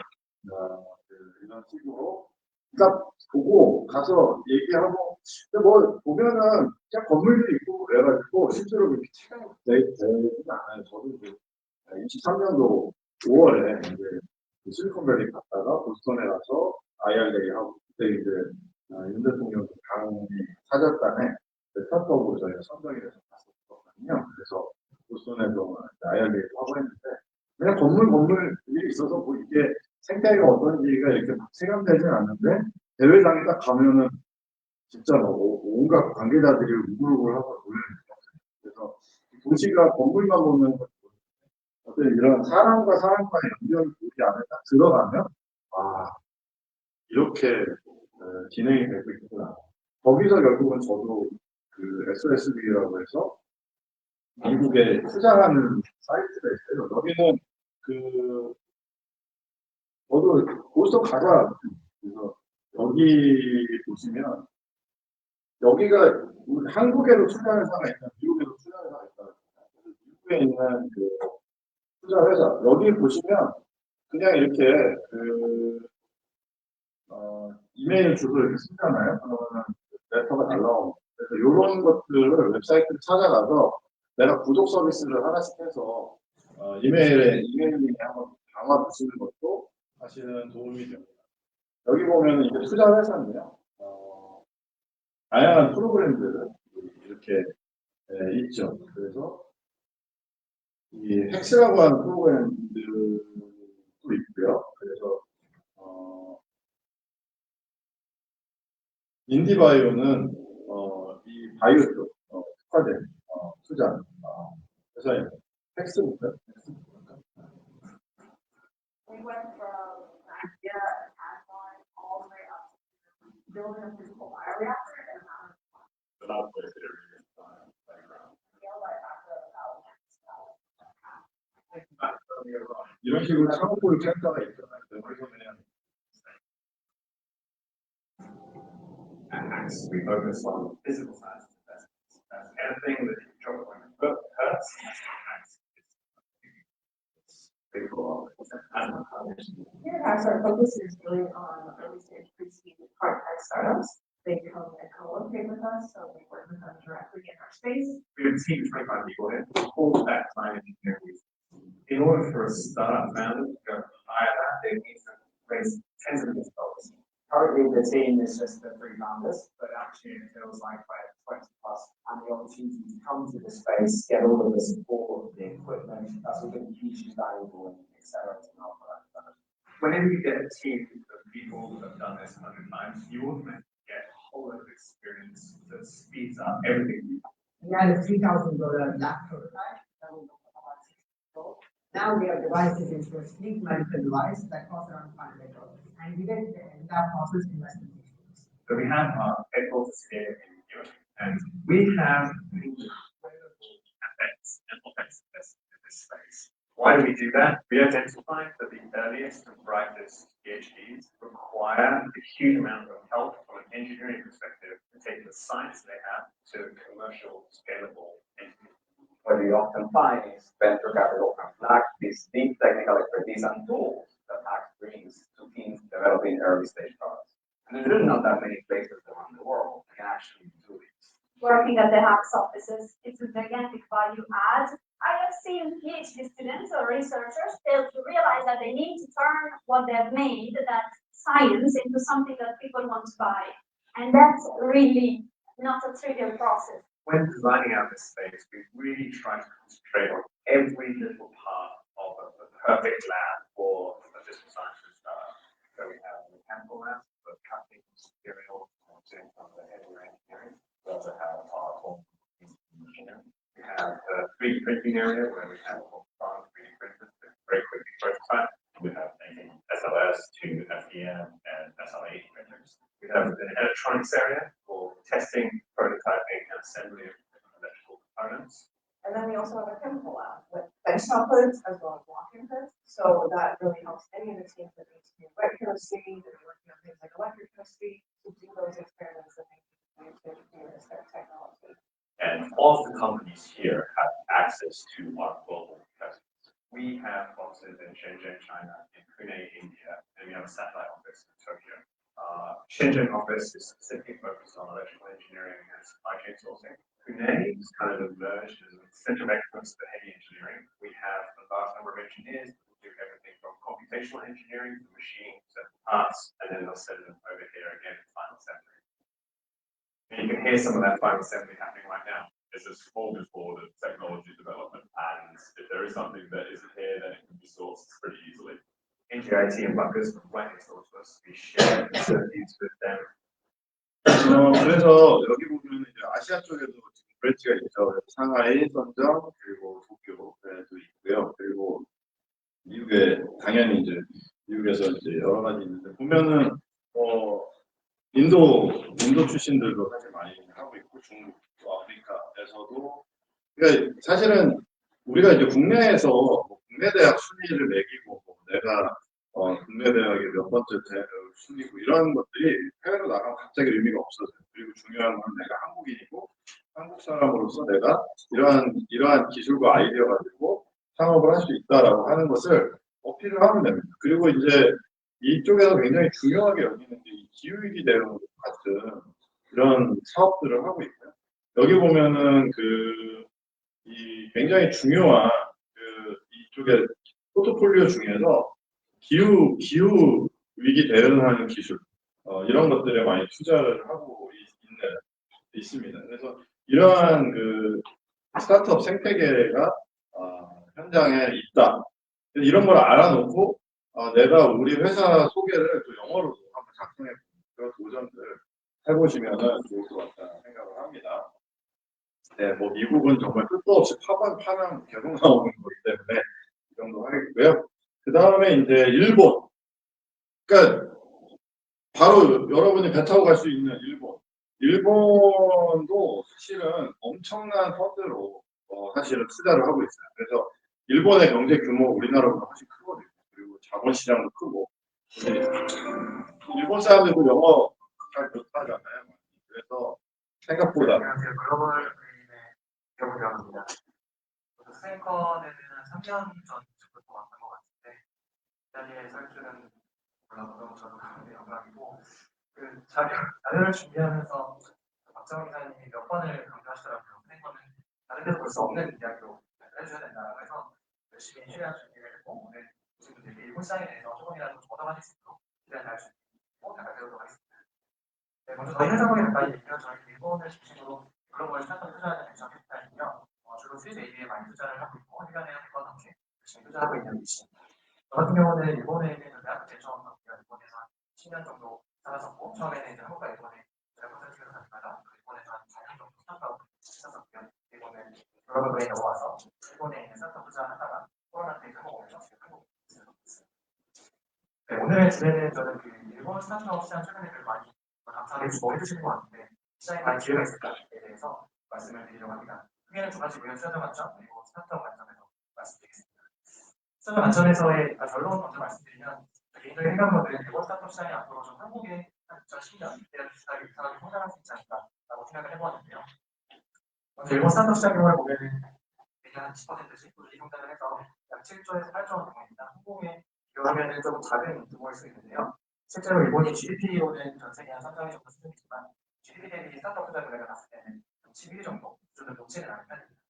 이런 식으로 그러니까 보고 가서 얘기하고 근데 뭐 보면은 그냥 건물들이 있고 그래가지고 실제로 그렇게 체감이 되지는 않아요. 저도 이제 23년도 5월에 이제 그 실리콘밸리 갔다가 보스턴에 가서 IRA 하고 그때 이제 윤 대통령 강의 사절단에 스타트업으로 저희가 선정이 돼서 갔었거든요. 그래서 보스턴에서 IRA도 하고 했는데 그냥 건물들이 있어서 뭐 이게 생태계가 어떤지가 이렇게 막 체감되진 않는데 대회장에 딱 가면은 진짜 뭐 온갖 관계자들이 우글우글하고 놀래요. 그래서 도시가 건물만 보면 어떤 이런 사람과 사람과의 연결이 보이지 않에 딱 들어가면 아 이렇게 진행이 되고 있구나. 거기서 결국은 저도 그 SSB라고 해서 미국에 투자하는 사이트가 있어요. 여기는 그 저도 보스턴 가자. 그래서 여기 보시면 여기가 우리 한국에도 투자 회사가 있다, 미국에도 투자 회사가 있다. 미국에 있는 그 투자 회사 여기 보시면 그냥 이렇게 이메일 주소 이렇게 쓰잖아요. 그러면은 레터가 날라오고 그래서 이런 것들을 웹사이트를 찾아가서 내가 구독 서비스를 하나씩 해서 이메일 링에 한번 담아 두시는 것도 사실은 도움이 됩니다. 여기 보면 이제 투자 회사인데요. 다양한 프로그램들을 이렇게 있죠. 그래서 이 헥스라고 하는 프로그램들도 있고요. 그래서 인디바이오는 이 바이오 쪽 특화된 투자 회사입니다. 헥스부터. We went from an idea and timeline all the way up to building a physical bioreactor and now scale that back to about 이런 식으로 창업을 캐릭터가 있잖아요. 그래서 그냥 Acts, we focus on physical science investments. Anything that you drop on your foot hurts, acts. It's big for Here at Hacks, our focus is really on early stage pre-seed hard-tech startups. They come and co-locate with us, so we work with them directly in our space. We have a team of 25 people here, all that time engineering. In order for a startup founder to go higher that, they need to raise tens of millions of dollars. Currently, the team is just the 3 founders, but actually it feels like we're 20 plus, and the opportunity to come to the space, get all of the support, the equipment, that's all been hugely valuable and accelerating our product development. Whenever you get a team of people who have done this 100 times, you automatically get a whole lot of experience that speeds up everything you do. We had a $3,000 lab prototype that we built about 6 months ago. Now we have devices into a sleek medical device that costs around $500. And we did that process investment. So we have our headquarters here in Europe, and we have incredible effects and OpEx investment in this space. Why do we do that? We identify that the earliest and brightest PhDs require a huge amount of help from an engineering perspective to take the science they have to commercial, scalable entities. What we often find is venture capital lack this deep technical expertise and tools that Hacks brings to teams developing early stage products. And there's really not that many places around the world that can actually do this. Working at the Hacks offices, it's a gigantic value add. I have seen PhD students or researchers fail to realize that they need to turn what they've made, that science, into something that people want to buy. And that's really not a trivial process. When designing out this space, we really try to concentrate on every little part of the perfect lab for a physical sciences startup. So we have a mechanical lab for cutting materials and doing some of the heavier engineering. We also have our home engineering. We have a 3D printing area where we have all 3D printers that very quickly prototype. We have SLS to FDM and SLA printers. We have an electronics area for testing, prototyping, and assembly of electrical components. And then we also have a chemical lab with benchtop hoods as well as walk-in hoods. So that really helps any of the teams that need to do wet chemistry, that are working on things like electrochemistry, to do those experiments that they need to do this technology. And all of the companies here have access to our global we have offices in Shenzhen, China, in Pune, India, and we have a satellite office in Tokyo. Shenzhen office is specifically focused on electrical engineering and supply chain sourcing. Pune is kind of emerged as a center of excellence for heavy engineering. We have a vast number of engineers who do everything from computational engineering to machine to parts, and then they'll send them over here again in final assembly. And you can hear some of that final assembly happening right now. It's a smorgasbord of technology development, and if there is something that isn't here, then it can be sourced pretty easily. India IT and Buckers from right next door to us. We share facilities with them. 그래서 여기 보면 이제 아시아 쪽에도 지금 브랜치가 있죠. 그래서 상하이, 선정, 그리고 도쿄에도 있고요. 그리고 미국에 당연히 이제 미국에서 이제 여러 가지 있는데 보면은 인도 출신들도 사실 많이 하고 있고 중국, 또 아프리카에서도 그러니까 사실은 우리가 이제 국내에서 뭐 국내 대학 순위를 매기고 뭐 내가 국내 대학의 몇 번째 순위고 이런 것들이 해외로 나가면 갑자기 의미가 없어져요. 그리고 중요한 건 내가 한국인이고 한국 사람으로서 내가 이러한 기술과 아이디어 가지고 창업을 할 수 있다라고 하는 것을 어필을 하면 됩니다. 그리고 이제 이쪽에서 굉장히 중요하게 여기는 게 이 기후위기 대응 같은 이런 사업들을 하고 있고요. 여기 보면은 이 굉장히 중요한 이쪽에 포트폴리오 중에서 기후 위기 대응하는 기술 이런 것들에 많이 투자를 하고 있습니다. 그래서 이러한 스타트업 생태계가 현장에 있다. 이런 걸 알아놓고 내가 우리 회사 소개를 또 영어로도 한번 작성해 그런 도전들 해보시면 좋을 것 같다는 생각을 합니다. 네, 뭐 미국은 정말 끝도 없이 파면 계속 나오는 거기 때문에 이 정도 하겠고요. 그 다음에 이제 일본. 그러니까 바로 여러분이 배 타고 갈 수 있는 일본. 일본도 사실은 엄청난 펀드로 사실은 투자를 하고 있어요. 그래서 일본의 경제 규모 우리나라보다 훨씬 크거든요. 그리고 자본 시장도 크고. 일본 사람들도 영어 잘 못하잖아요. 그래서 생각보다. 안녕하세요. 글로벌 그린의 경우입니다. 수행권에는 3년 전부터 왔던 것 같은데 이 자리에 설 줄은 몰라서 저도 영광이고 자료를 준비하면서 박정희 기자님이 몇 번을 강조하시더라고요. 수행권은 다른 데서 볼 수 없는 이야기로 해줘야 된다고 해서 열심히 취재한 준비를 했고 오늘 오신 분들이 일본 시장에 대해서 조금이라도 얻어가실 수 있도록 기대를 잘 준비하고 나가도록 하겠습니다. 네, 먼저 저희 회사에 가까이 있는 저희 일본을 중심으로 글로벌 스타트업 투자하는 벤처 캐피탈이며 주로 시리즈 A에 많이 투자를 하고 있고 1년에 한 번 넘게 열심히 투자하고 있는 위치입니다. 저 같은 경우는 일본에 있는 대학 벤처 업계가 일본에서 한 10년 정도 살았었고 처음에는 이제 한국과 일본에 컨설팅을 다니다가 일본에서 한 4년 정도 스타트업 했었고요. 일본은 글로벌에 넘어와서 일본에 있는 스타트업 투자하다가 코로나 때 한국 오면서 지금 한국 있습니다. 네, 오늘의 주제는 저는 일본 스타트업 시장 최근에 많이 감사하게 해주시는 것 같은데 시장에 많이 기회가 있을까에 대해서 말씀을 드리려고 합니다. 크게는 두 가지고요. 투자 관점 그리고 스타트업 관점에서 말씀드리겠습니다. 투자 관점에서의 결론 먼저 말씀드리면 개인적인 생각으로는 일본 스타트업 시장이 앞으로 좀 한국의 한 2010년 이때를 비슷하게 이상하게 성장할 수 있지 않을까라고 생각을 해보았는데요. 먼저 일본 스타트업 시장 경우를 보면은 대개 한 10%씩 꾸준히 성장을 해서 약 7조에서 8조 원 규모입니다. 한국에 비교하면 조금 작은 규모일 수 있는데요. 실제로 일본이 GDP로는 전 세계 한 3, 4위 정도 수준이지만 GDP 대비 스타트업 투자 금액을 봤을 때는 11위 정도 수준을 놓치는 않은 편입니다.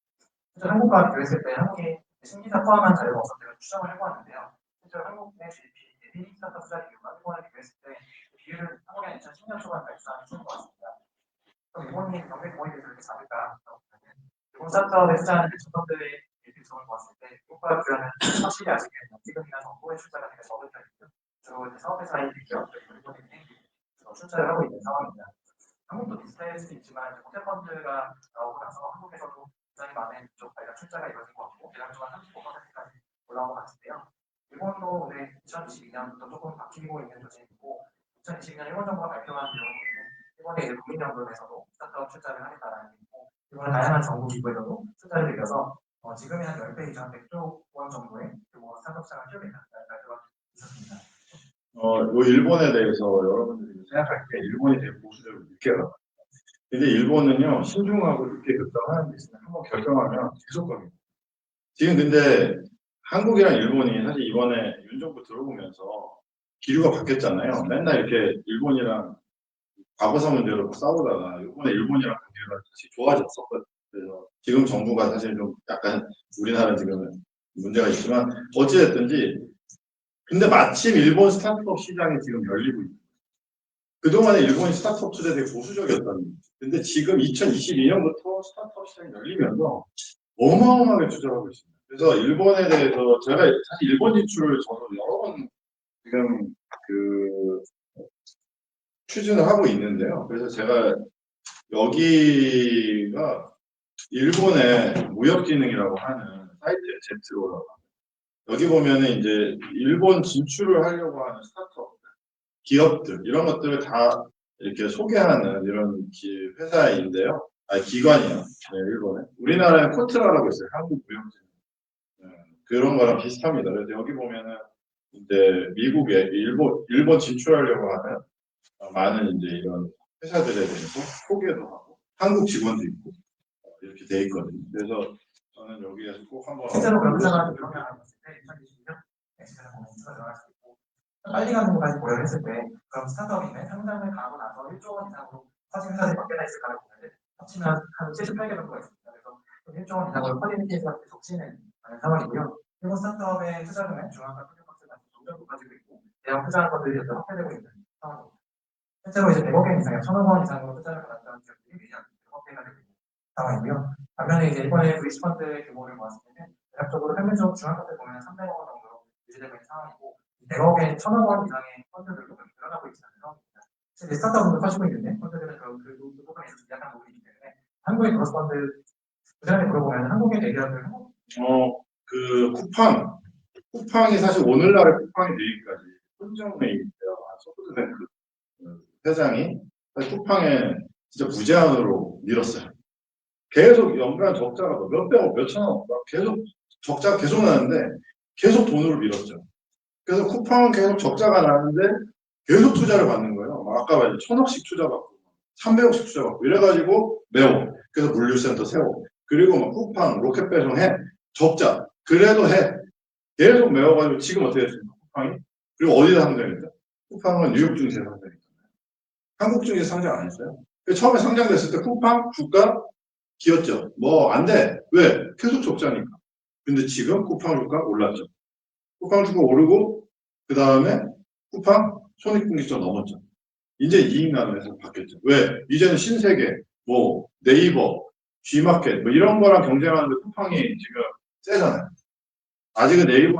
실제 한국과 비교했을 때 한국이 신기사 포함한 자료가 없었다고 추정을 해보았는데요. 실제로 한국의 GDP 대비 스타트업 투자 비율과 일본을 비교했을 때 비율은 한국이 한 2010년 초반까지 유사한 수준인 것 같습니다. 그럼 일본이 경제 규모에 비해서 이렇게 작을까? 일본 스타트업에 투자하는 전문들의 일정을 보았을 때 미국과 비교하면 확실히 아직은 지금이나 정부의 출자가 되게 적은 편이고요. 주로 이제 사업회사인 기업 그리고 일본의 은행들이 출자를 하고 있는 상황입니다. 한국도 비슷할 수도 있지만 호텔펀드가 나오고 나서 한국에서도 굉장히 많은 이쪽 관련 출자가 이루어진 것 같고 대략적으로 35%까지 올라온 것 같은데요. 일본도 올해 2022년부터 조금 바뀌고 있는 조짐이고 2022년 일본 정부가 발표한 내용을 보면 일본의 이제 국민연금에서도 스타트업 출자를 하겠다라는 게 있고 일본의 다양한 정부 기구에서도 출자를 늘려서 지금의 한 10배 이상 100조 원 정도의 스타트업 시장을 키우겠다는 발표가 있었습니다. 일본에 대해서 여러분들이 생각할 때 일본이 되게 보수적으로 늦게 가요. 근데 일본은요 신중하고 늦게 결정하는 게 있으면 한번 결정하면 계속 갑니다. 지금 근데 한국이랑 일본이 사실 이번에 윤 정부 들어오면서 기류가 바뀌었잖아요. 맨날 이렇게 일본이랑 과거사 문제로 싸우다가 이번에 일본이랑 관계가 다시 좋아졌었거든요. 그래서 지금 정부가 사실 좀 약간 우리나라 지금 문제가 있지만 어찌됐든지 근데 마침 일본 스타트업 시장이 지금 열리고 있어요. 그동안에 일본 스타트업 투자 되게 보수적이었다는. 근데 지금 2022년부터 스타트업 시장이 열리면서 어마어마하게 투자하고 있습니다. 그래서 일본에 대해서 제가 사실 일본 진출을 저도 여러 번 지금 그 추진을 하고 있는데요. 그래서 제가 여기가 일본의 무역진흥이라고 하는 사이트에 제트로라고 여기 보면은 이제 일본 진출을 하려고 하는 스타트업 기업들 이런 것들을 다 이렇게 소개하는 이런 회사인데요. 기관이요. 네, 일본에. 우리나라에 코트라라고 있어요. 한국무역진흥. 그런 거랑 비슷합니다. 그래서 여기 보면은 이제 미국에 일본 진출하려고 하는 많은 이제 이런 회사들에 대해서 소개도 하고 한국 직원도 있고 이렇게 돼 있거든요. 그래서 저는 여기에서 꼭 한번 실제로 그런 회사가 유명한 것일 때 2020년 엑스를 보면 인수가 들어갈 수 있고 빨리 가는 것까지 고려를 했을 때 그럼 스타트업인데 상장을 가고 나서 1조 원 이상으로 커진 회사들이 몇 개나 있을까를 보면 합치면 한 78개 정도가 있습니다. 그래서 1조 원 이상으로 커지는 케이스가 계속 진행하는 상황이고요. 일본 스타트업의 투자금은 중앙과 투자박스가 점점 높아지고 있고 대형 투자한 것들이 확대되고 있는 상황입니다. 실제로 이제 100억 엔 이상, 1000억 원 이상으로 투자를 받았던 기업들이 매년 100억 개가 되고 있는 상황이고요. 반면에 이제 이번에 VC 펀드의 규모를 보았을 때는 대략적으로 평균적으로 중앙값을 보면 300억 원 정도로 유지되고 있는 상황이고 100억 엔 1000억 원 이상의 펀드들도 늘어나고 있는 상황입니다. 실제 스타트업도 커지고 있는데 펀드들은 그 부분에 있어서 약한 부분이 있기 때문에 한국의 그로스 펀드 그전에 물어보면 한국의 대기업들 그 쿠팡이 사실 오늘날의 쿠팡이 되기까지 손정래이고요. 소프트뱅크 회장이 쿠팡에 진짜 무제한으로 밀었어요. 계속 연간 적자가 몇백억, 몇천억 계속 적자가 계속 나는데 계속 돈으로 밀었죠. 그래서 쿠팡은 계속 적자가 나는데 계속 투자를 받는 거예요. 아까 말했죠. 1000억씩 투자받고 300억씩 투자받고 이래가지고 매워. 그래서 물류센터 세워. 그리고 막 쿠팡, 로켓배송 해. 적자. 그래도 해. 계속 매워가지고 지금 어떻게 됐습니까? 쿠팡이? 그리고 어디다 상장했죠? 쿠팡은 뉴욕 증시에 상장했잖아요. 한국 증시에 상장 안 했어요. 처음에 상장됐을 때 쿠팡 주가 기었죠. 뭐 안 돼. 왜? 계속 적자니까. 근데 지금 쿠팡 주가 올랐죠. 쿠팡 주가 오르고 그 다음에 쿠팡 손익분기점 넘었죠. 이제 이익 나누면서 바뀌었죠. 왜? 이제는 신세계, 뭐 네이버, G마켓 뭐 이런 거랑 경쟁하는데 쿠팡이 지금 세잖아요. 아직은 네이버는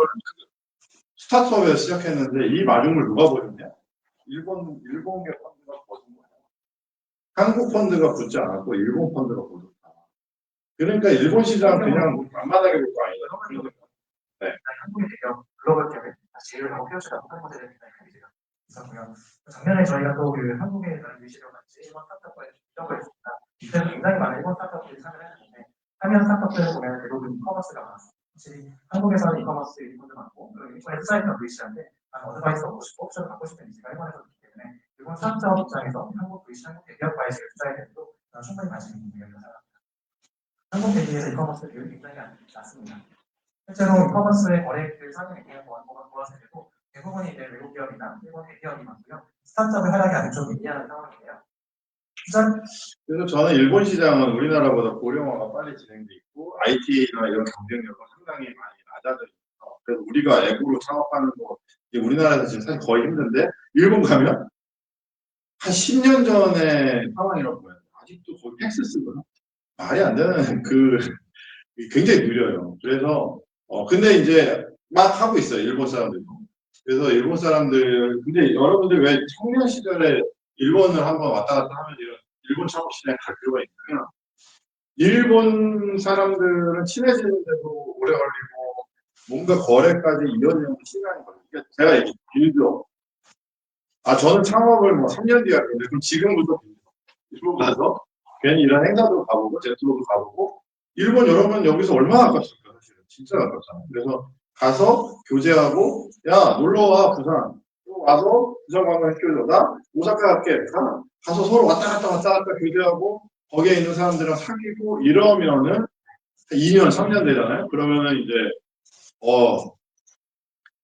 스타트업에서 시작했는데 이 마중물 누가 보였냐? 일본계 펀드가 보는 거예요. 한국 펀드가 붙지 않았고 일본 펀드가 보였다. 그러니까 일본 시장 그냥 만만하게 볼 거 아니다. 네. 한국의 대기업 글로벌 기업에 제휴를 하고 피어치가 못한 것에 대한 굉장히 큰 있었고요. 작년에 저희가 또 그 한국에 있는 위시로 같이 일본 스타트업과의 비교가 있습니다. 이때는 굉장히 많은 일본 스타트업들이 참여를 했는데 참여한 스타트업들을 보면 대부분 이커머스가 많았어요. 확실히 한국에서는 이커머스 일본도 많고 일본에 투자했던 VC한테 어드바이스 옵션을 받고 싶은 인지가 일본에서 있기 때문에 일본 스타트업 입장에서 한국 VC, 한국 대기업과의 투자에 대해서도 충분히 관심이 있는 분야라고 생각합니다. 한국 대기에서 이커머스 비율이 굉장히 낮습니다. 실제로 이커머스의 거래액들 상위 액기를 보았을 때도 대부분이 이제 외국 기업이나 일본 대기업이 많고요. 스타트업의 활약이 아주 좀 미미한 상황이에요. 그래서 저는 일본 시장은 우리나라보다 고령화가 빨리 진행돼 있고 IT나 이런 경쟁력은 상당히 많이 낮아져 있어서 그래서 우리가 앱으로 창업하는 거 우리나라에서 지금 사실 거의 힘든데 일본 가면 한 10년 전의 상황이라고 보여요. 아직도 거의 팩스 쓰거든. 말이 안 되는 굉장히 느려요. 그래서 근데 이제 막 하고 있어요. 일본 사람들도. 그래서 일본 사람들 근데 여러분들 왜 청년 시절에 일본을 한번 왔다 갔다 하면 이런 일본 창업 시장에 갈 필요가 있냐면 일본 사람들은 친해지는데도 오래 걸리고 뭔가 거래까지 이어지는 시간이 걸려요. 그러니까 제가 얘기 빌드업. 저는 창업을 뭐 3년 뒤에 하는데 그럼 지금부터 일본 가서 괜히 이런 행사도 가보고 제트로도 가보고 일본 여러분 여기서 얼마나 아깝습니까? 사실은 진짜 아깝잖아요. 그래서 가서 교제하고 야 놀러와 부산 와서 부산 관광시켜줘. 나 오사카 갈게. 가서 서로 왔다 갔다 교제하고 거기에 있는 사람들이랑 사귀고 이러면은 2년 3년 되잖아요. 그러면은 이제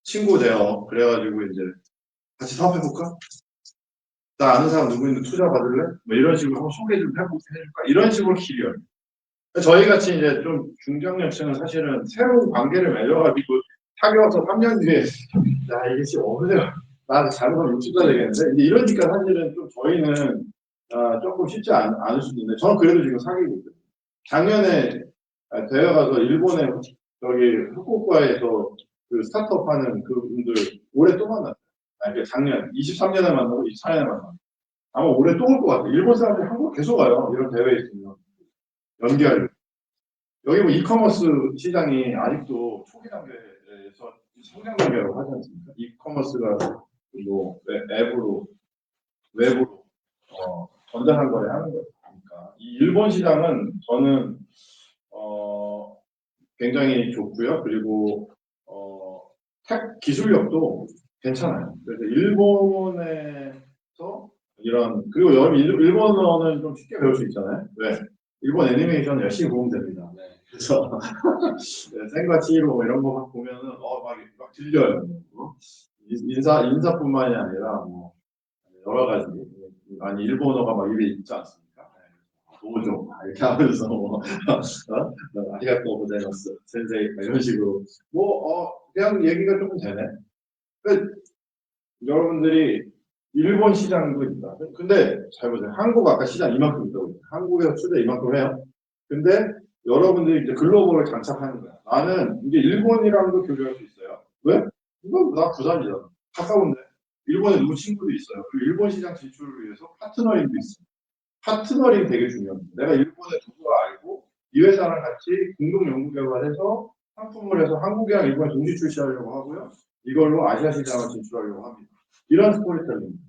친구 돼요. 그래가지고 이제 같이 사업해볼까? 나 아는 사람 누구 있는데 투자 받을래? 뭐 이런 식으로 한번 소개 좀 해줄까? 이런 식으로 길이요. 저희 같이 이제 좀 중장년층은 사실은 새로운 관계를 맺어가지고 사귀어서 3년 뒤에 야 이게 지금 어느 데가 나한테 잘못하면 60살 되겠는데 이제 이러니까 사실은 좀 저희는 조금 쉽지 않을 수도 있는데 저는 그래도 지금 사귀고 있어요. 작년에 대회 가서 일본에 저기 후쿠오카에서 그 스타트업 하는 그분들 올해 또 만났어요. 작년 23년에 만나고 24년에 만나고 아마 올해 또 올 것 같아요. 일본 사람들이 한국 계속 와요. 이런 대회에 있으면 연기하려고. 여기 뭐 이커머스 시장이 아직도 초기 단계에서 성장 단계라고 하지 않습니까? 이커머스가 뭐 앱으로 웹으로 전자상 거래 하는 거니까 이 일본 시장은 저는 굉장히 좋고요. 그리고 텍 기술력도 괜찮아요. 그래서 일본에서 이런 그리고 여러분 일본어는 좀 쉽게 배울 수 있잖아요. 왜? 일본 애니메이션 열심히 보면 됩니다. 네. 그래서 센과 치히로 뭐 이런 거 보면은 막 들려요. 인사뿐만이 아니라 뭐 여러 가지 아니 일본어가 막 입에 있지 않습니까? 도조 이렇게 하면서 뭐 아리가또 고자이마스 센세이 이런 식으로 그냥 얘기가 조금 되네. 그러니까 여러분들이 일본 시장도 있다. 근데 잘 보세요. 한국 아까 시장 이만큼 있다고 했어요. 한국에서 투자 이만큼 해요. 근데 여러분들이 이제 글로벌을 장착하는 거야. 나는 이제 일본이랑도 교류할 수 있어요. 왜? 이건 나 부산이잖아. 가까운데. 일본에 누구 친구도 있어요. 그리고 일본 시장 진출을 위해서 파트너링도 있어요. 파트너링 되게 중요합니다. 내가 일본에 누구가 알고 이 회사랑 같이 공동 연구 개발해서 상품을 해서 한국이랑 일본에 동시 출시하려고 하고요. 이걸로 아시아 시장을 진출하려고 합니다. 이런 스토리텔링입니다.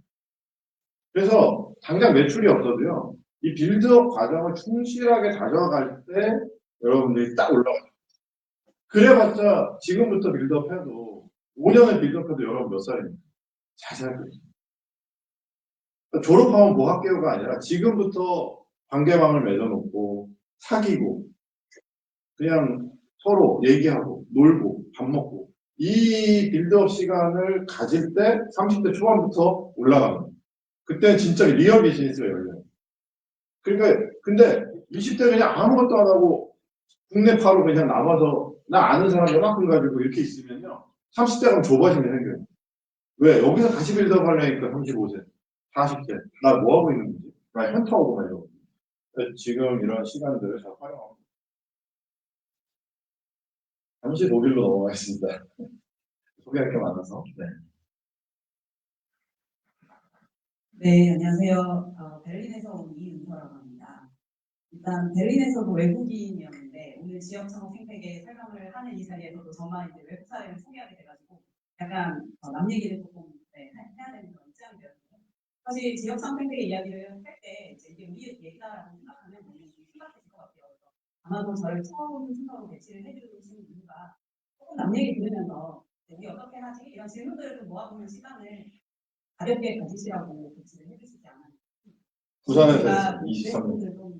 그래서 당장 매출이 없어도요. 이 빌드업 과정을 충실하게 가져갈 때 여러분들이 딱 올라가요. 그래봤자 지금부터 빌드업 해도 5년을 빌드업 해도 여러분 몇 살입니까? 잘 살고 있어요. 졸업하면 뭐 학교가 아니라 지금부터 관계망을 맺어놓고 사귀고 그냥 서로 얘기하고 놀고 밥 먹고 이 빌드업 시간을 가질 때 30대 초반부터 올라가는 거예요. 그때는 진짜 리얼 비즈니스가 열려요. 그러니까 근데 20대 그냥 아무것도 안 하고 국내파로 그냥 남아서 나 아는 사람 요만큼 가지고 이렇게 있으면요 30대 가면 좁아지게 생겨요. 왜? 여기서 다시 빌드업 하려니까 35세 40대 나 뭐하고 있는 거지? 나 현타 오고 말이야. 지금 이런 시간들을 잘 활용하고 잠시 독일로 넘어가겠습니다. 소개할 게 많아서. 네. 네, 안녕하세요. 베를린에서 온 이은서라고 합니다. 일단 베를린에서도 외국인이었는데 오늘 지역 창업 생태계 설명을 하는 이 자리에서도 저만 이제 외국 사례를 소개하게 돼가지고 약간 남 얘기를 조금 해야 되는 그런 입장이 되었는데 사실 지역 창업 생태계 이야기를 할 때 이게 우리 얘기다라고 생각하면 굉장히 심각해질 것 같아요. 그래서 아마도 저를 처음 순서로 배치를 해주신 이유가 조금 남 얘기 들으면서 우리 어떻게 하지? 이런 질문들을 좀 모아보는 시간을 가볍게 가지시라고 배치를 해주시지 않아요. 부산에서 23년.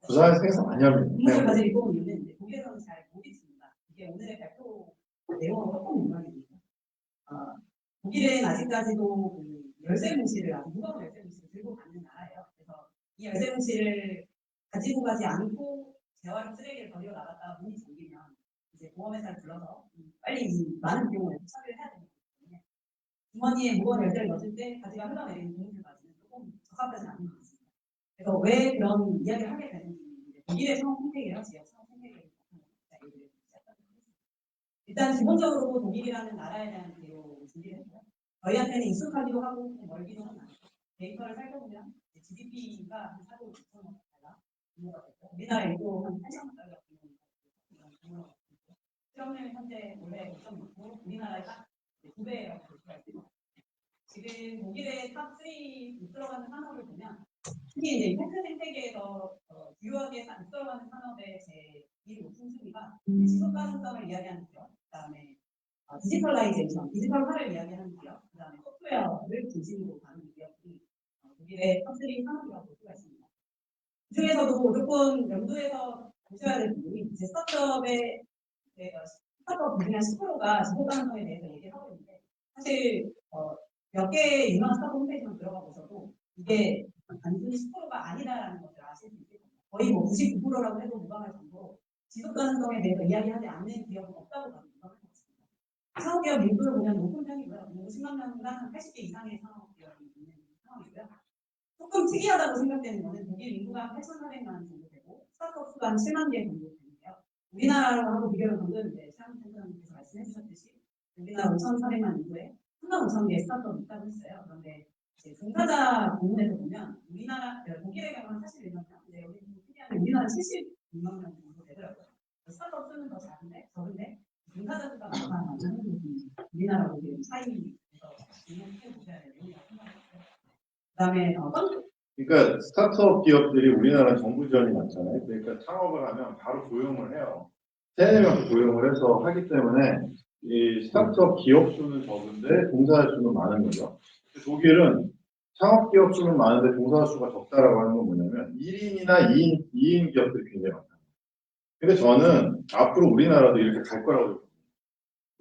부산에서 생각 많이 합니다. 공부를 가질 이유는 독일에서는 잘 모르겠습니다. 이게 오늘의 발표 내용은 조금 민감입니다. 독일은 아직까지도 그 열쇠 뭉치를 아주 무거운 열쇠 뭉치를 들고 가는 나라예요. 그래서 이 열쇠 뭉치를 가지고 가지 않고 재활용 쓰레기를 버리러 나갔다가 문이 잠기면 이제 보험회사를 불러서 빨리 이 많은 비용을 처리를 해야 됩니다. 주머니에 무거운 열쇠를 넣었을 때 가지가 흘러내리는 공을 가지는 조금 적합하지 않은 것 같습니다. 그래서 왜 그런 이야기를 하게 되는지 독일의 창업 생태계랑 지역 창업 생태계를 얘기를 시작하겠습니다. 일단 기본적으로 독일이라는 나라에 대한 비교 준비를 했고요. 저희한테는 익숙하기도 하고 멀기도 하나 데이터를 살펴보면 GDP가 한 4조 6천억 달러 규모가 됐고 우리나라에 또 한 8천억 달러 규모가 됐고 실업률 현재 올해 5.6%, 우리나라에 딱 2배라고 볼 수가 있습니다. 지금 독일의 탑3 못 들어가는 산업을 보면 특히 이제 테크 생태계에서 유효하게 못 들어가는 산업의 제 1위 높은 순위가 지속 가능성을 이야기하는 기업, 그다음에 디지털라이제이션, 디지털화를 이야기하는 기업, 그다음에 소프트웨어를 중심으로 가는 기업이 독일의 탑3 산업이라고 볼 수가 있습니다. 그 중에서도 조금 연구에서 보셔야 될 부분이 이제 스타트업의 스타트업 비중의 10%가 지속 가능성에 대해서 얘기를 하고 있는데 사실 몇 개의 유명한 스타트업 홈페이지만 들어가 보셔도 이게 단순히 10%가 아니다라는 것을 아실 수 있을 겁니다. 거의 뭐 99%라고 해도 무방할 정도로 지속 가능성에 대해서 이야기하지 않는 기업은 없다고 봐도 무방할 것 같습니다. 창업기업 인구를 보면 높은 편이고요. 50만 명당 80개 이상의 창업기업이 있는 상황이고요. 조금 특이하다고 생각되는 거는 독일 인구가 8,400만 정도 되고 스타트업 수가 한 7만 개 정도 되는데요. 우리나라하고 비교를 건드는데 최양 센터님께서 말씀해 주셨듯이 우리나라 5,400만 인구에 3만 5천 개의 스타트업이 있다고 했어요. 그런데 이제 종사자 부문에서 보면 우리나라 독일의 경우는 41만 명, 근데 여기 특이하게 우리나라 76만 명 정도 되더라고요. 스타트업 수는 더 적은데 종사자 수가 많아서 우리나라 독일 사이에서 주목해 보셔야 될 내용이라고 생각했어요. 그다음에 그러니까 스타트업 기업들이 우리나라 정부 지원이 많잖아요. 그러니까 창업을 하면 바로 고용을 해요. 3-4명 고용을 해서 하기 때문에 이 스타트업 기업 수는 적은데 종사자 수는 많은 거죠. 독일은 창업 기업 수는 많은데 종사자 수가 적다라고 하는 건 뭐냐면 1인이나 2인 기업들이 굉장히 많다. 근데 저는 앞으로 우리나라도 이렇게 갈 거라고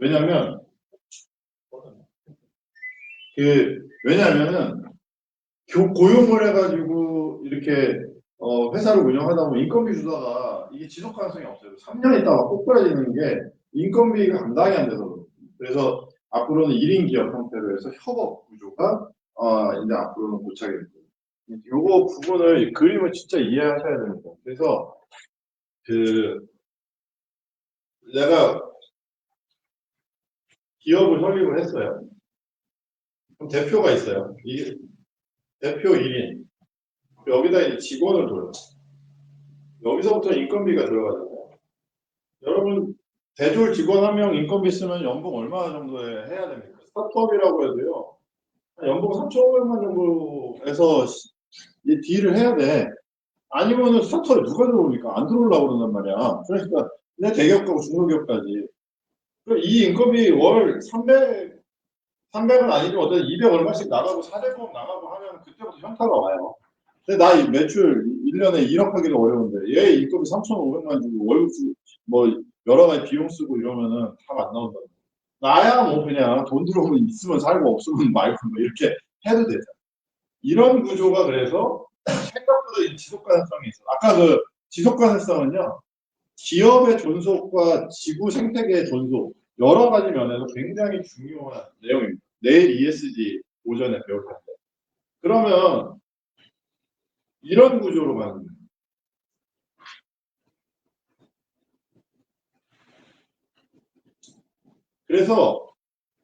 생각합니다. 왜냐면은 고용을 해가지고 이렇게 회사를 운영하다 보면 인건비 주다가 이게 지속 가능성이 없어요. 3년 있다가 꼬꾸라지는 게 인건비가 감당이 안 돼서 그래서 앞으로는 1인 기업 형태로 해서 협업 구조가 이제 앞으로는 고착이 될 거예요. 요거 부분을 그림을 진짜 이해하셔야 됩니다. 그래서 내가 기업을 설립을 했어요. 그럼 대표가 있어요. 이게 대표 1인. 여기다 이제 직원을 둬요. 여기서부터 인건비가 들어가잖아요. 여러분, 대졸 직원 1명 인건비 쓰면 연봉 얼마 정도에 해야 됩니까? 스타트업이라고 해도요. 연봉 3,500만 정도에서 이 딜을 해야 돼. 아니면은 스타트업에 누가 들어옵니까? 안 들어오려고 그런단 말이야. 그러니까 내 대기업하고 중소기업까지. 이 인건비 월 300은 아니고 어떤 200 얼마씩 나가고 4대보험 나가고 하면 그때부터 현타가 와요. 근데 나 이 매출 1년에 1억 하기도 어려운데 얘 인건비 3,500만 주고 월급 주고 뭐 여러 가지 비용 쓰고 이러면은 답 안 나온다. 나야 뭐 그냥 돈 들어오면 있으면 살고 없으면 말고 뭐 이렇게 해도 되잖아. 이런 구조가 그래서 생각보다 이 지속 가능성이 있어. 아까 그 지속 가능성은요. 기업의 존속과 지구 생태계의 존속 여러 가지 면에서 굉장히 중요한 내용입니다. 내일 ESG 오전에 배울 텐데. 그러면 이런 구조로 가는 거예요. 그래서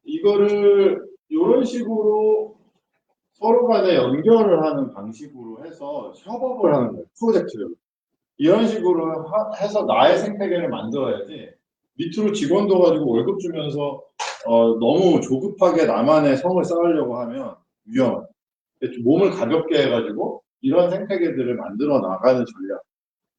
이거를 이런 식으로 서로 간에 연결을 하는 방식으로 해서 협업을 하는 거예요. 프로젝트를. 이런 식으로 해서 나의 생태계를 만들어야지 밑으로 직원도 가지고 월급 주면서 너무 조급하게 나만의 성을 쌓으려고 하면 위험하다. 몸을 가볍게 해가지고 이런 생태계들을 만들어 나가는 전략.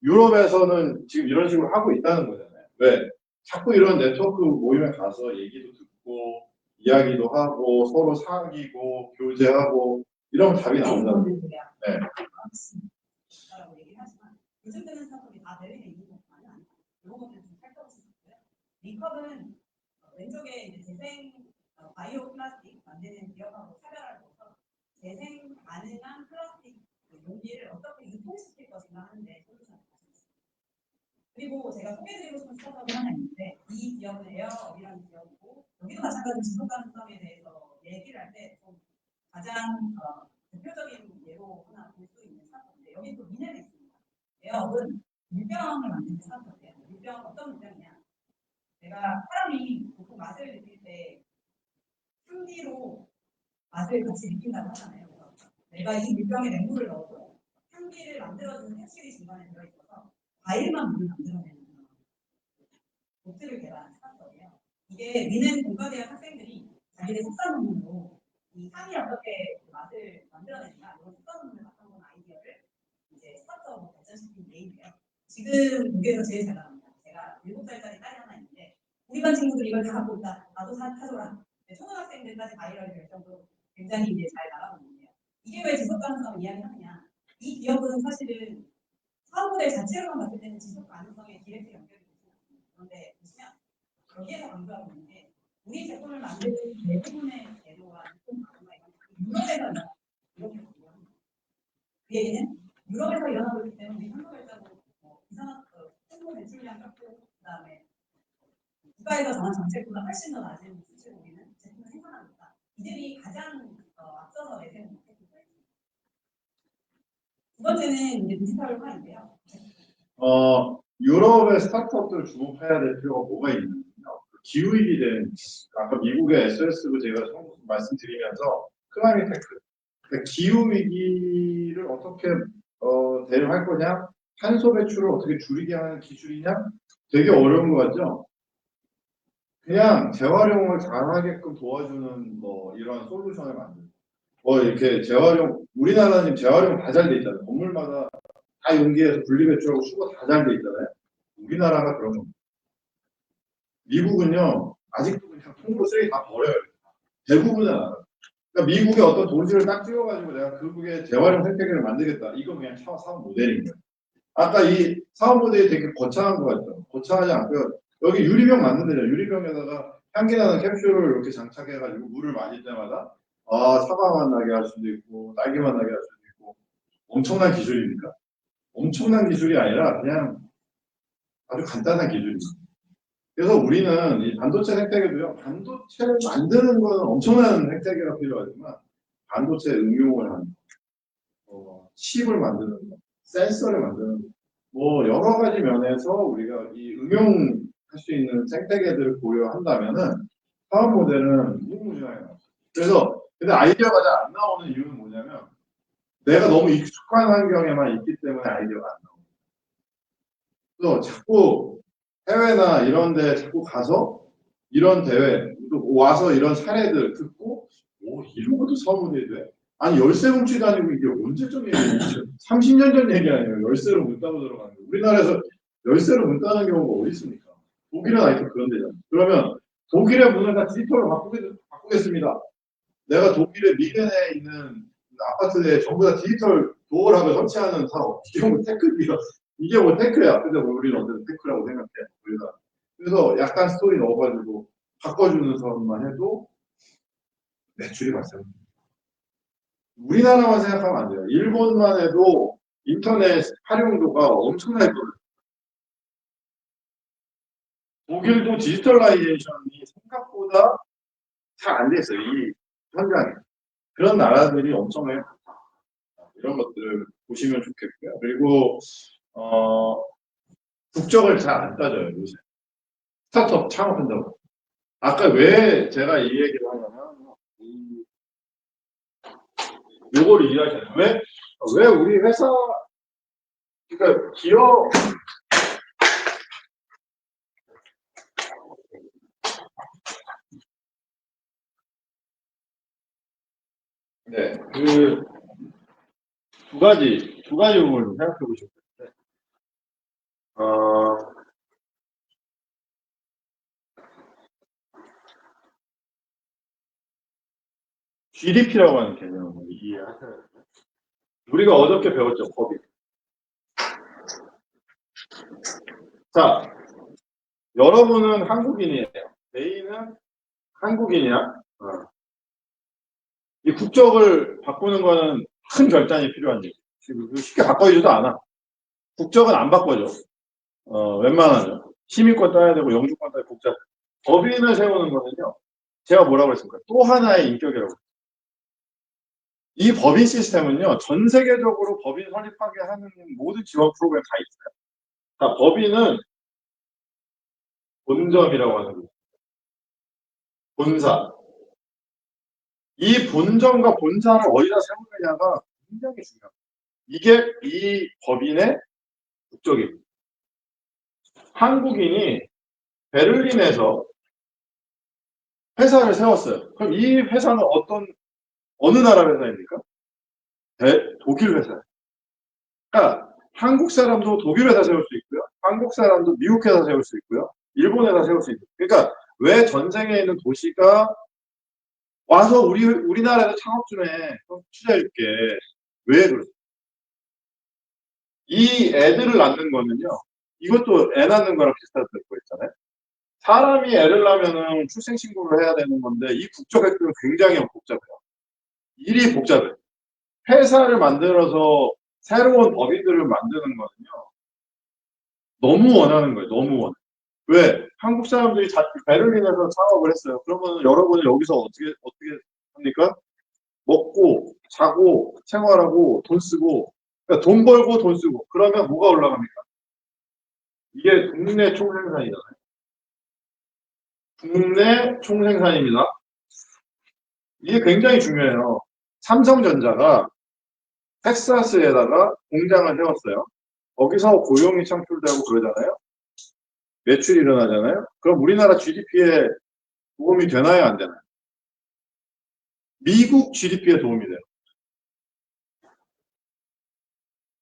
유럽에서는 지금 이런 식으로 하고 있다는 거잖아요. 왜? 자꾸 이런 네트워크 모임에 가서 얘기도 듣고 이야기도 하고 서로 사귀고 교제하고 이러면 답이 나온다는 거예요. 네. 요즘 되는 스타트업이 다 대륙에 있는 것만은 아니고 이런 것들을 좀 살펴보시면 좋고요. 리컵은 왼쪽에 이제 재생 바이오 플라스틱 만드는 기업하고 차별화를 둬서 재생 가능한 플라스틱 용기를 어떻게 유통시킬 것인가 하는데 솔루션을 가져왔습니다. 그리고 제가 소개드리고 싶은 스타트업이 하나 있는데 이 기업은 에어업이라는 기업이고 여기도 마찬가지로 지속 가능성에 대해서 얘기를 할 때 좀 가장 대표적인 예로 하나 볼 수 있는 스타트업인데 여기 또 미네가 있습니다. 에어업은 물병을 만드는 스타트업이에요. 물병 어떤 물병이냐? 내가 사람이 보통 맛을 느낄 때 향기로 맛을 같이 느낀다고 하잖아요. 그래서 내가 이 물병에 맹물을 넣어도 향기를 만들어주는 핵실이 중간에 들어있어서 과일만 물을 만들어내는 보트를 개발한 스타트업이에요. 이게 미넨 공과대학 학생들이 자기들 석사 논문으로 이 향이 어떻게 맛을 만들어내는가 이런 석사 논문을 바꿔본 아이디어를 이제 스타트업으로 발전시킨 예인데요. 지금 무게에서 제일 잘 나갑니다. 제가 7살짜리 딸이 하나 있는데 우리 반 친구들이 이걸 다 갖고 있다. 나도 사줘라. 초등학생들까지 바이럴이 될 정도로 굉장히 이제 잘 나가고 있는데요. 이게 왜 지속 가능성을 이야기하느냐? 이 기업은 사실은 사업 모델 자체로만 봤을 때는 지속 가능성의 디렉트 연결이 있습니다. 그런데 보시면 여기에서 강조하고 있는 게 우리 제품을 만드는 대부분의 재료와 유통 가구가 유럽에서 일어나 이렇게 강조합니다. 그 얘기는 유럽에서 일어나고 있기 때문에 우리 한국에서도 이상한 홍보 매출량 깎고 그다음에 국가에서 정한 정책보다 훨씬 더 낮은 수치로 우리는 제품을 생산합니다. 이들이 가장 앞서서 내세우는 테크닉입니다. 두 번째는 이제 디지털화인데요. 유럽의 스타트업들을 주목해야 될 필요가 뭐가 있냐면요. 기후위기 된, 아까 미국의 SOS도 제가 처음 말씀드리면서 클라이밋 테크, 그러니까 기후위기를 어떻게 대응할 거냐, 탄소 배출을 어떻게 줄이게 하는 기술이냐, 되게 어려운 거 같죠? 그냥 재활용을 잘하게끔 도와주는 뭐 이런 솔루션을 만드는 이렇게 재활용, 우리나라는 지금 재활용 다 잘 돼 있잖아요. 건물마다 다 용기에서 분리배출하고 수거 다 잘 돼 있잖아요. 우리나라가 그런 겁니다. 미국은요, 아직도 그냥 통으로 쓰레기 다 버려요. 대부분은 안 해요. 그러니까 미국의 어떤 도시를 딱 찍어가지고 내가 그국의 재활용 생태계를 만들겠다. 이거 그냥 사업 모델인 거예요. 아까 이 사업 모델이 되게 거창한 거 같죠? 거창하지 않고요. 여기 유리병 만든대요. 유리병에다가 향기 나는 캡슐을 이렇게 장착해가지고 물을 마실 때마다 사과 맛 나게 할 수도 있고 딸기 맛 나게 할 수도 있고 엄청난 기술입니까? 엄청난 기술이 아니라 그냥 아주 간단한 기술입니다. 그래서 우리는 이 반도체 생태계도요. 반도체를 만드는 건 엄청난 생태계가 필요하지만 반도체 응용을 하는 칩을 만드는 거, 센서를 만드는 거, 뭐 여러 가지 면에서 우리가 이 응용할 수 있는 생태계들을 고려한다면은 사업 모델은 무궁무진하게 나와요. 그래서 근데 아이디어가 잘 안 나오는 이유는 뭐냐면 내가 너무 익숙한 환경에만 있기 때문에 아이디어가 안 나옵니다. 그래서 자꾸 해외나 이런 데 자꾸 가서 이런 대회 또 와서 이런 사례들 듣고 이런 것도 사업 모델이 돼? 아니 열쇠 뭉치도 아니고 이게 언제적 얘기예요? 30년 전 얘기 아니에요. 열쇠로 문 따고 들어가는 거. 우리나라에서 열쇠로 문 따는 경우가 어디 있습니까? 독일은 아직도 그런 데잖아요. 그러면 독일의 문을 다 디지털로 바꾸겠습니다. 내가 독일의 미겐에 있는 아파트에 전부 다 디지털 도어락을 설치하는 사업. 이게 뭐 테크비야. 이게 뭐 테크야. 근데 우리는 어쨌든 테크라고 생각해. 우리가. 그래서 약간 스토리 넣어가지고 바꿔주는 사업만 해도 매출이 발생합니다. 우리나라만 생각하면 안 돼요. 일본만 해도 인터넷 활용도가 엄청나게 커요. 독일도 디지털라이제이션이 생각보다 잘 안 돼 있어요. 이 현장에. 그런 나라들이 엄청나게 많다. 이런 것들을 보시면 좋겠고요. 그리고 국적을 잘 안 따져요. 요새. 스타트업 창업한다고. 아까 왜 제가 이 얘기를 하냐면 요거를 이해하잖아요. 왜 우리 회사 그러니까 기업 네, 그 두 가지 부분을 생각해 보시면 되는데 GDP라고 하는 개념을 이해하셔야 돼요. 우리가 어저께 배웠죠, 법이. 자, 여러분은 한국인이에요. 메인은 한국인이야. 이 국적을 바꾸는 거는 큰 결단이 필요한 일이에요. 쉽게 바꿔주지도 않아. 국적은 안 바꿔줘. 웬만하면. 시민권 따야 되고 영주권 따야 복잡해. 법인을 세우는 거는요. 제가 뭐라고 했습니까? 또 하나의 인격이라고. 이 법인 시스템은요. 전 세계적으로 법인 설립하게 하는 모든 지원 프로그램 다 있어요. 자, 법인은 본점이라고 하는 거예요. 본사. 이 본점과 본사를 어디다 세우느냐가 굉장히 중요합니다. 이게 이 법인의 국적입니다. 한국인이 베를린에서 회사를 세웠어요. 그럼 이 회사는 어느 나라 회사입니까? 독일 회사예요. 그러니까 한국 사람도 독일 회사 세울 수 있고요. 한국 사람도 미국 회사 세울 수 있고요. 일본 회사 세울 수 있고요. 그러니까 왜 전생에 있는 도시가 와서 우리나라에서 창업 좀 해. 투자해줄게. 왜 그러죠? 이 애들을 낳는 거는요. 이것도 애 낳는 거랑 비슷할 거 있잖아요. 사람이 애를 낳으면은 출생신고를 해야 되는 건데 이 국적액들은 굉장히 복잡해요. 일이 복잡해요. 회사를 만들어서 새로운 법인들을 만드는 거는요. 너무 원하는 거예요. 너무 원해. 왜? 한국 사람들이 베를린에서 창업을 했어요. 그러면 여러분은 여기서 어떻게 합니까? 먹고, 자고, 생활하고, 돈 쓰고, 그러니까 돈 벌고 돈 쓰고. 그러면 뭐가 올라갑니까? 이게 국내 총생산이잖아요. 국내 총생산입니다. 이게 굉장히 중요해요. 삼성전자가 텍사스에다가 공장을 세웠어요. 거기서 고용이 창출되고 그러잖아요. 매출이 일어나잖아요. 그럼 우리나라 GDP에 도움이 되나요? 안 되나요? 미국 GDP에 도움이 돼요.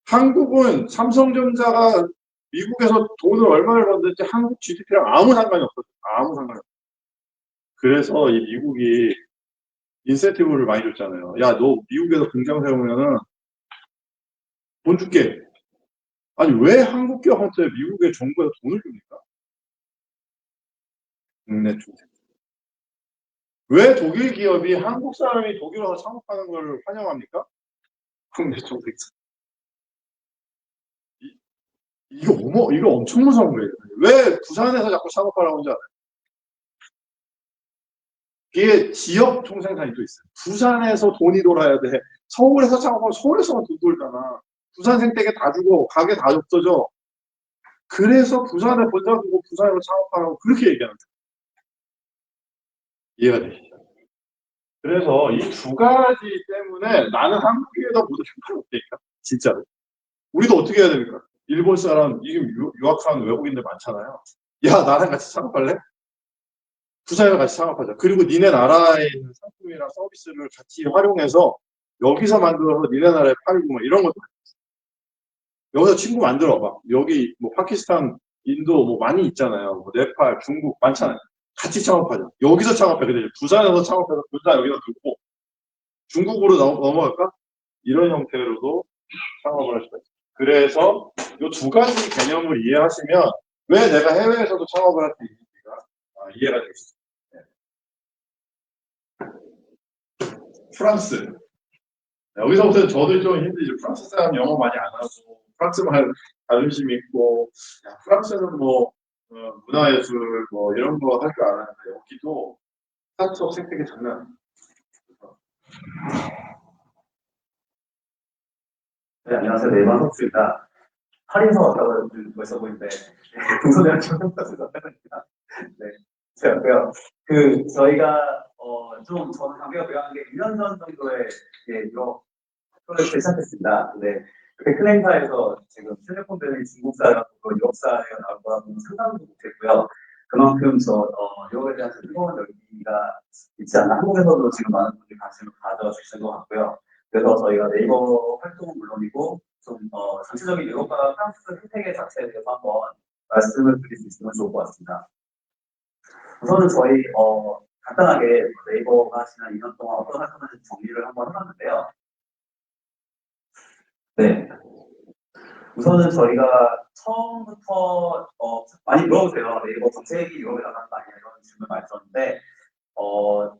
한국은 삼성전자가 미국에서 돈을 얼마를 벌든지 한국 GDP랑 아무 상관이 없어요. 아무 상관이 없어요. 그래서 이 미국이 인센티브를 많이 줬잖아요. 야, 너 미국에서 공장 세우면은 돈 줄게. 아니, 왜 한국 기업한테 미국의 정부에서 돈을 줍니까? 국내 총생. 왜 독일 기업이 한국 사람이 독일 와서 창업하는 걸 환영합니까? 국내 총생. 이거 엄청 무서운 거예요. 왜 부산에서 자꾸 창업하라고 하는지 알아요? 이게 지역 총생산이 또 있어요. 부산에서 돈이 돌아야 돼. 서울에서 창업하면 서울에서만 돈 돌잖아. 부산 생태계 다 주고 가게 다 없어져. 그래서 부산에 본사 두고 부산에서 창업하라고 그렇게 얘기하는 거예요. 이해가 되시죠? 그래서 이 두 가지 때문에 나는 한국에다 모두 평가를 못하니까 진짜로. 우리도 어떻게 해야 됩니까? 일본 사람 지금 유학하는 외국인들 많잖아요. 야, 나랑 같이 창업할래? 부산에서 같이 창업하자. 그리고 니네 나라에 있는 상품이랑 서비스를 같이 활용해서 여기서 만들어서 니네 나라에 팔고 뭐 이런 것도 여기서 친구 만들어 봐. 여기 뭐 파키스탄, 인도 뭐 많이 있잖아요. 뭐 네팔, 중국 많잖아요. 같이 창업하자. 여기서 창업해. 근데 부산에서 창업해서 부산 여기다 두고 중국으로 넘어갈까? 이런 형태로도 창업을 할 수가 있어요. 그래서 이 두 가지 개념을 이해하시면 왜 내가 해외에서도 창업을 할 수 있는지가 이해가 되겠습니다. 프랑스. 여기서부터 저도 좀 힘들죠. 프랑스 사람 영어 많이 안 하고 프랑스 말 자존심 있고 프랑스는 뭐 문화예술 뭐 이런 거 할 줄 알았는데 여기도 스타트업 생태계 장난 아니에요. 네, 안녕하세요. 네이버 석수입니다. 할인서 왔다고 벌써 보이는데 동서대학 전문가입니다. 네, 제가요. 저희가 좀 저는 관계가 배워한 게 1년 전 정도에 유럽 프로젝트를 시작했습니다. 근데 그때 큰 행사에서 지금 실리콘밸리 중국사랑 유럽사가 나올 거라고 상상도 못했고요. 그만큼 유럽에 대한 뜨거운 열기가 있지 않나. 한국에서도 지금 많은 분들이 관심을 가져주시는 것 같고요. 그래서 저희가 네이버 활동은 물론이고 좀 전체적인 유럽과 프랑스 생태계 자체에 대해서 한번 말씀을 드릴 수 있으면 좋을 것 같습니다. 우선은 저희 간단하게 네이버가 지난 2년 동안 어떤 활동을 했는지 정리를 한번 해봤는데요. 네. 우선은 저희가 처음부터 많이 물어보세요. 네이버 정책이 유럽에 나가는 거 아니냐 이런 질문 많이 들었는데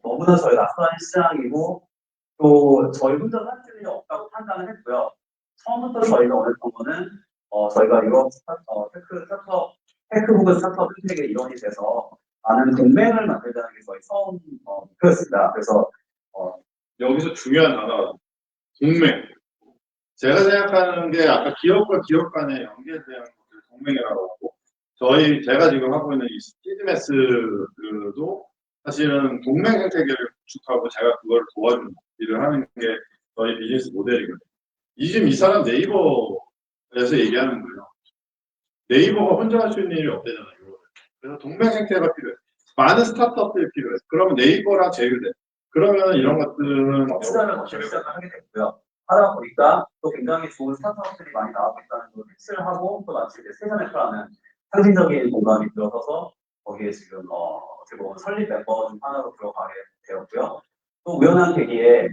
너무나 저희가 낯선 시장이고 또 저희 혼자 할 일이 없다고 판단을 했고요. 처음부터 저희가 원했던 거는 저희가 유럽 테크 혹은 스타트업 생태계의 일원이 돼서 많은 동맹을 만들자는 게 저희 처음 목표였습니다. 그래서 여기서 중요한 단어가 동맹. 제가 생각하는 게 아까 기업과 기업 간의 연계에 대한 것을 동맹이라고 하고 제가 지금 하고 있는 이 스피드매스도 사실은 동맹 생태계를 구축하고 제가 그걸 도와주는 일을 하는 게 저희 비즈니스 모델이거든요. 지금 이 사람 네이버에서 얘기하는 거예요. 네이버가 혼자 할 수 있는 일이 없대잖아요. 그래서 동맹 생태계가 필요해. 많은 스타트업들이 필요해. 그러면 네이버랑 제휴돼. 그러면 이런 것들은 투자를 시작을 하게 됐고요. 하다 보니까 또 굉장히 좋은 스타트업들이 많이 나오고 있다는 걸 캐치를 하고 또 마치 세션에프라는 상징적인 공간이 들어서서 거기에 지금 어떻게 보면 설립 멤버 중 하나로 들어가게 되었고요. 또 우연한 계기에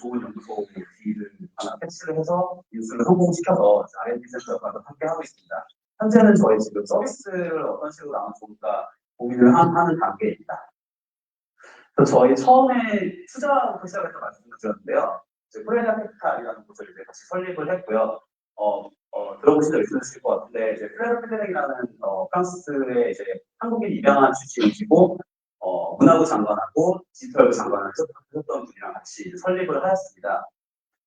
좋은 연구소 일을 하나 패치를 해서 인수를 성공시켜서 R&D 센터과도 함께 하고 있습니다. 현재는 저희 지금 서비스를 어떤 식으로 나가면 좋을까 고민을 하는 단계입니다. 그래서 저희 처음에 투자부터 시작해서 말씀을 드렸는데요. 프레다 캐피탈이라는 곳을 이제 같이 설립을 했고요. 들어보신 적 있으실 것 같은데, 이제 프레다 캐피탈이라는 프랑스의 이제 한국인 입양한 주치의시고, 문화부 장관하고 디지털부 장관을 하셨던 분이랑 같이 설립을 하였습니다.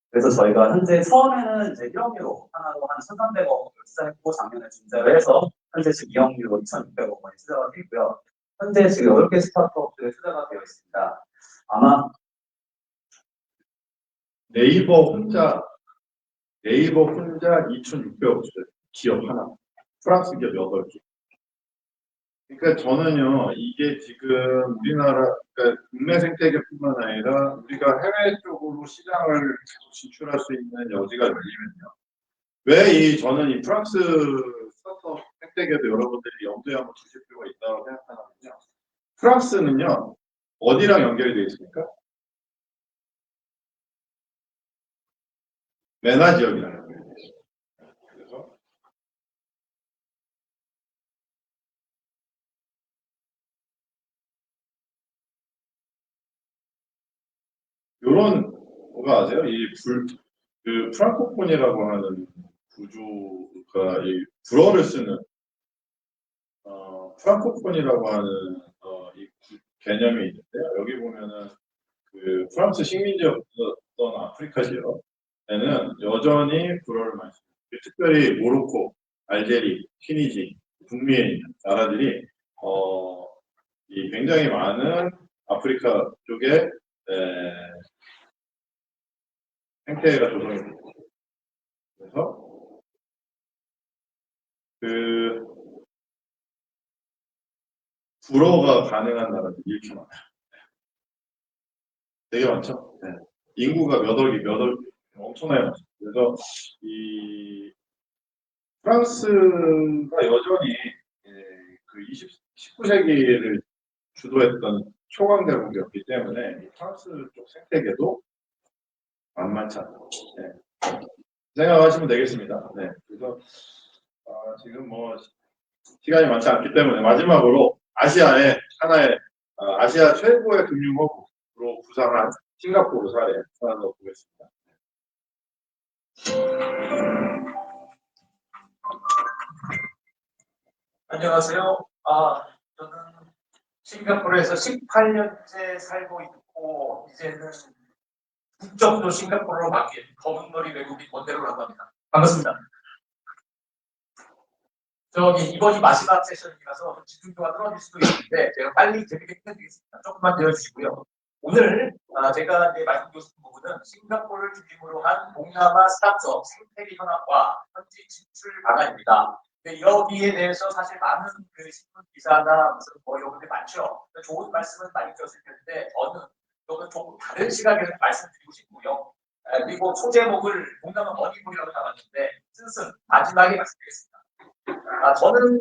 그래서 저희가 현재 처음에는 이제 1억 유로 하나로 한 1,300억을 투자했고, 작년에 중재를 해서 현재 지금 2억 유로 2,600억 원이 투자가 되어 있고요. 현재 지금 8개 스타트업들에 투자가 되어 있습니다. 아마 네이버 혼자 2,600억 기업 하나, 프랑스 기업 8개. 그러니까 저는요, 이게 지금 우리나라, 그러니까 국내 생태계뿐만 아니라 우리가 해외 쪽으로 시장을 계속 진출할 수 있는 여지가 열리면요. 저는 이 프랑스 스타트업 생태계도 여러분들이 염두에 한번 두실 필요가 있다고 생각하는군요. 프랑스는요, 어디랑 연결이 되어 있습니까? 메나 지역이랑 연결이 되어 있습니다. 그래서 요런 뭐가 아세요? 그 프랑코폰이라고 하는 구조가 이 불어를 쓰는 프랑코폰이라고 하는 이 개념이 있는데요. 여기 보면은 그 프랑스 식민지였던 아프리카 지역에는 여전히 불어를 많이 씁니다. 특별히 모로코, 알제리, 튀니지, 북미에 있는 나라들이 이 굉장히 많은 아프리카 쪽에 생태계가 조성이 됩니다. 그래서 그 불어가 가능한 나라들이 이렇게 많아요. 되게 많죠. 네. 인구가 몇 억이 엄청나게 많죠. 그래서 이 프랑스가 여전히 그 19세기를 주도했던 초강대국이었기 때문에 이 프랑스 쪽 생태계도 만만치 않다. 네. 생각하시면 되겠습니다. 네. 그래서 지금 뭐 시간이 많지 않기 때문에 마지막으로 아시아의 하나의 아시아 최고의 금융허브로 부상한 싱가포르 사례 하나 더 보겠습니다. 안녕하세요. 저는 싱가포르에서 18년째 살고 있고 이제는 국적도 싱가포르로 바뀐 검은머리 외국인 원대로라고 합니다. 반갑습니다. 이번이 마지막 세션이라서 집중도가 떨어질 수도 있는데 제가 빨리 재밌게 끝내드리겠습니다. 조금만 기다려주시고요. 오늘 제가 이제 말씀드리고 싶은 부분은 싱가포르를 중심으로 한 동남아 스타트업 생태계 현황과 현지 진출 방안입니다. 여기에 대해서 사실 많은 그 신문 기사나 무슨 이런 게 많죠. 좋은 말씀은 많이 들었을 텐데 저는 조금 다른 시각에서 말씀드리고 싶고요. 그리고 소제목을 동남아 머니볼이라고 잡았는데 뜻은 마지막에 말씀드리겠습니다. 저는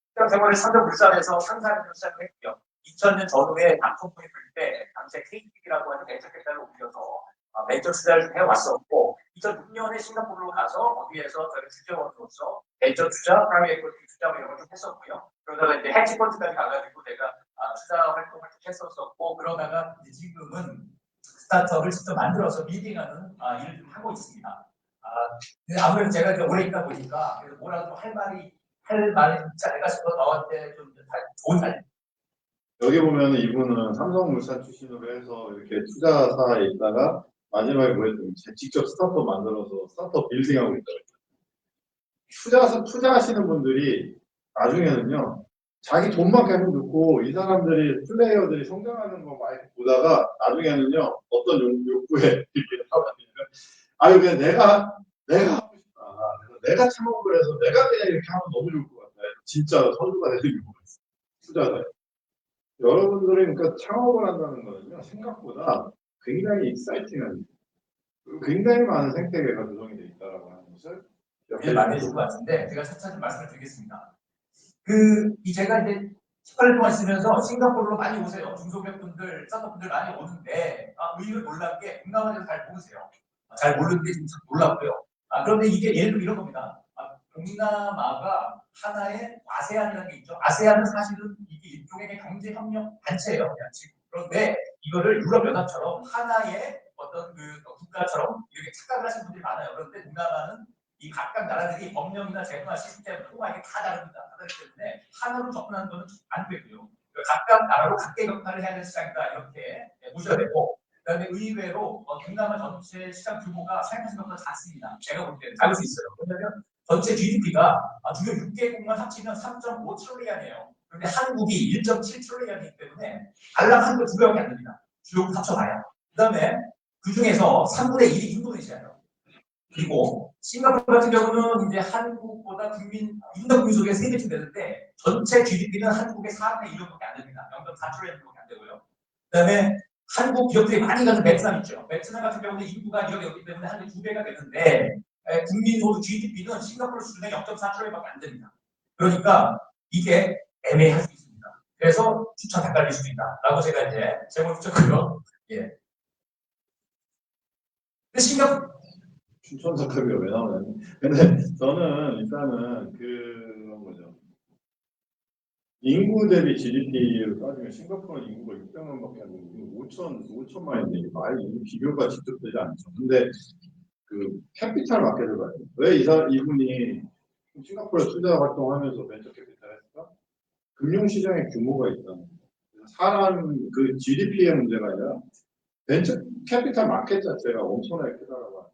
직장 생활을 삼성물산에서 상사를 시작했고요. 2000년 전후에 닷컴이 불 때 당시에 KTB라고 하는 벤처캐피탈을 옮겨서 벤처 투자를 해왔었고 2006년에 싱가포르로 가서 거기에서 저희 주재원으로서 벤처 투자, 프라이빗 에쿼티 투자 이런 걸 좀 했었고요. 그러다가 이제 헤지펀드까지 가가지고 내가 투자 활동을 좀 했었었고 그러다가 이제 지금은 스타트업을 직접 만들어서 리딩하는 일을 좀 하고 있습니다. 아무래도 제가 이제 오래 있다 보니까 뭐라도 할 말이 있지 않을까 싶어서 나한테 좀 좋은 날. 여기 보면 이분은 삼성물산 출신으로 해서 이렇게 투자사에 있다가 마지막에 뭐 했더니 직접 스타트업 만들어서 스타트업 빌딩하고 있다고. 투자하시는 분들이 나중에는요, 자기 돈만 계속 넣고 이 사람들이 플레이어들이 성장하는 거 많이 보다가 나중에는요, 어떤 욕구에 이렇게 하면 그냥 내가 하고 싶다. 내가 창업을 해서 내가 그냥 이렇게 하면 너무 좋을 것 같아. 진짜 선수가 되는 경우가 있어요. 투자자에. 여러분들이 그러니까 창업을 한다는 거는요, 생각보다 굉장히 익사이팅한, 굉장히 많은 생태계가 구성이 되어 있다고 하는 것을 많이 해준 것 같은데 제가 차차 좀 말씀을 드리겠습니다. 제가 이제 18년 동안 있으면서 싱가포르로 많이 오세요. 중소기업분들, 스타트업분들 많이 오는데 의외로 놀란 게 동남아에 대해서 잘 모르세요. 잘 모르는 게 진짜 놀랍고요. 그런데 이게 예를 들어 이런 겁니다. 동남아가 하나의 아세안이라는 게 있죠. 아세안은 사실은 이게 일종의 경제협력 단체예요. 그냥 지금. 그런데 이거를 유럽연합처럼 하나의 어떤 그 국가처럼 이렇게 착각을 하시는 분들이 많아요. 그런데 동남아는 이 각각 나라들이 법령이나 제도나 시스템, 통화가 다 다릅니다. 다르기 때문에 하나로 접근하는 것은 안 되고요. 각각 나라로 각계 역할을 해야 되는 시장이다. 이렇게 보셔야 되고, 그다음에 의외로 동남아 전체 시장 규모가 생각하신 것보다 작습니다. 제가 볼 때는 작을 수 있어요. 왜냐하면 전체 GDP가 주요 6개국만 합치면 3.5 트릴리언이에요. 그런데 한국이 1.7 트릴리언이기 때문에 달랑 한국 두 배밖에 안 됩니다. 주요국 합쳐봐야. 그다음에 그 중에서 3분의 1이 인도네시아예요. 그리고 싱가포르 같은 경우는 이제 한국보다 인도 민족의 3배쯤 되는데 전체 GDP는 한국의 4분의 1밖에 안 됩니다. 0.4 트릴리언밖에 안 되고요. 그다음에 한국 기업들이 많이 가는 베트남 있죠. 베트남 같은 경우는 인구가 2억이 없기 때문에 한 2배가 되는데 국민 소득 GDP는 싱가포르 수준의 0.4 트릴리언밖에 안 됩니다. 그러니까 이게 애매할 수 있습니다. 그래서 추천 헷갈릴 수도 있다라고 제가 이제 제목을 붙였고요. 예. 근데 싱가포르 춘천 작가비가 왜 나오냐. 근데 저는 일단은 그런 거죠. 인구 대비 GDP를 따지면 싱가포르는 인구가 600만밖에 안 되고 5천만인데 이게 말이 비교가 직접 되지 않죠. 근데 그 캐피탈 마켓을 봐요. 왜 이분이 싱가포르에 투자 활동하면서 벤처 캐피탈 했을까? 금융시장의 규모가 있다는 거예요. 사람 그 GDP의 문제가 아니라 벤처 캐피탈 마켓 자체가 엄청나게 크다라고 합니다.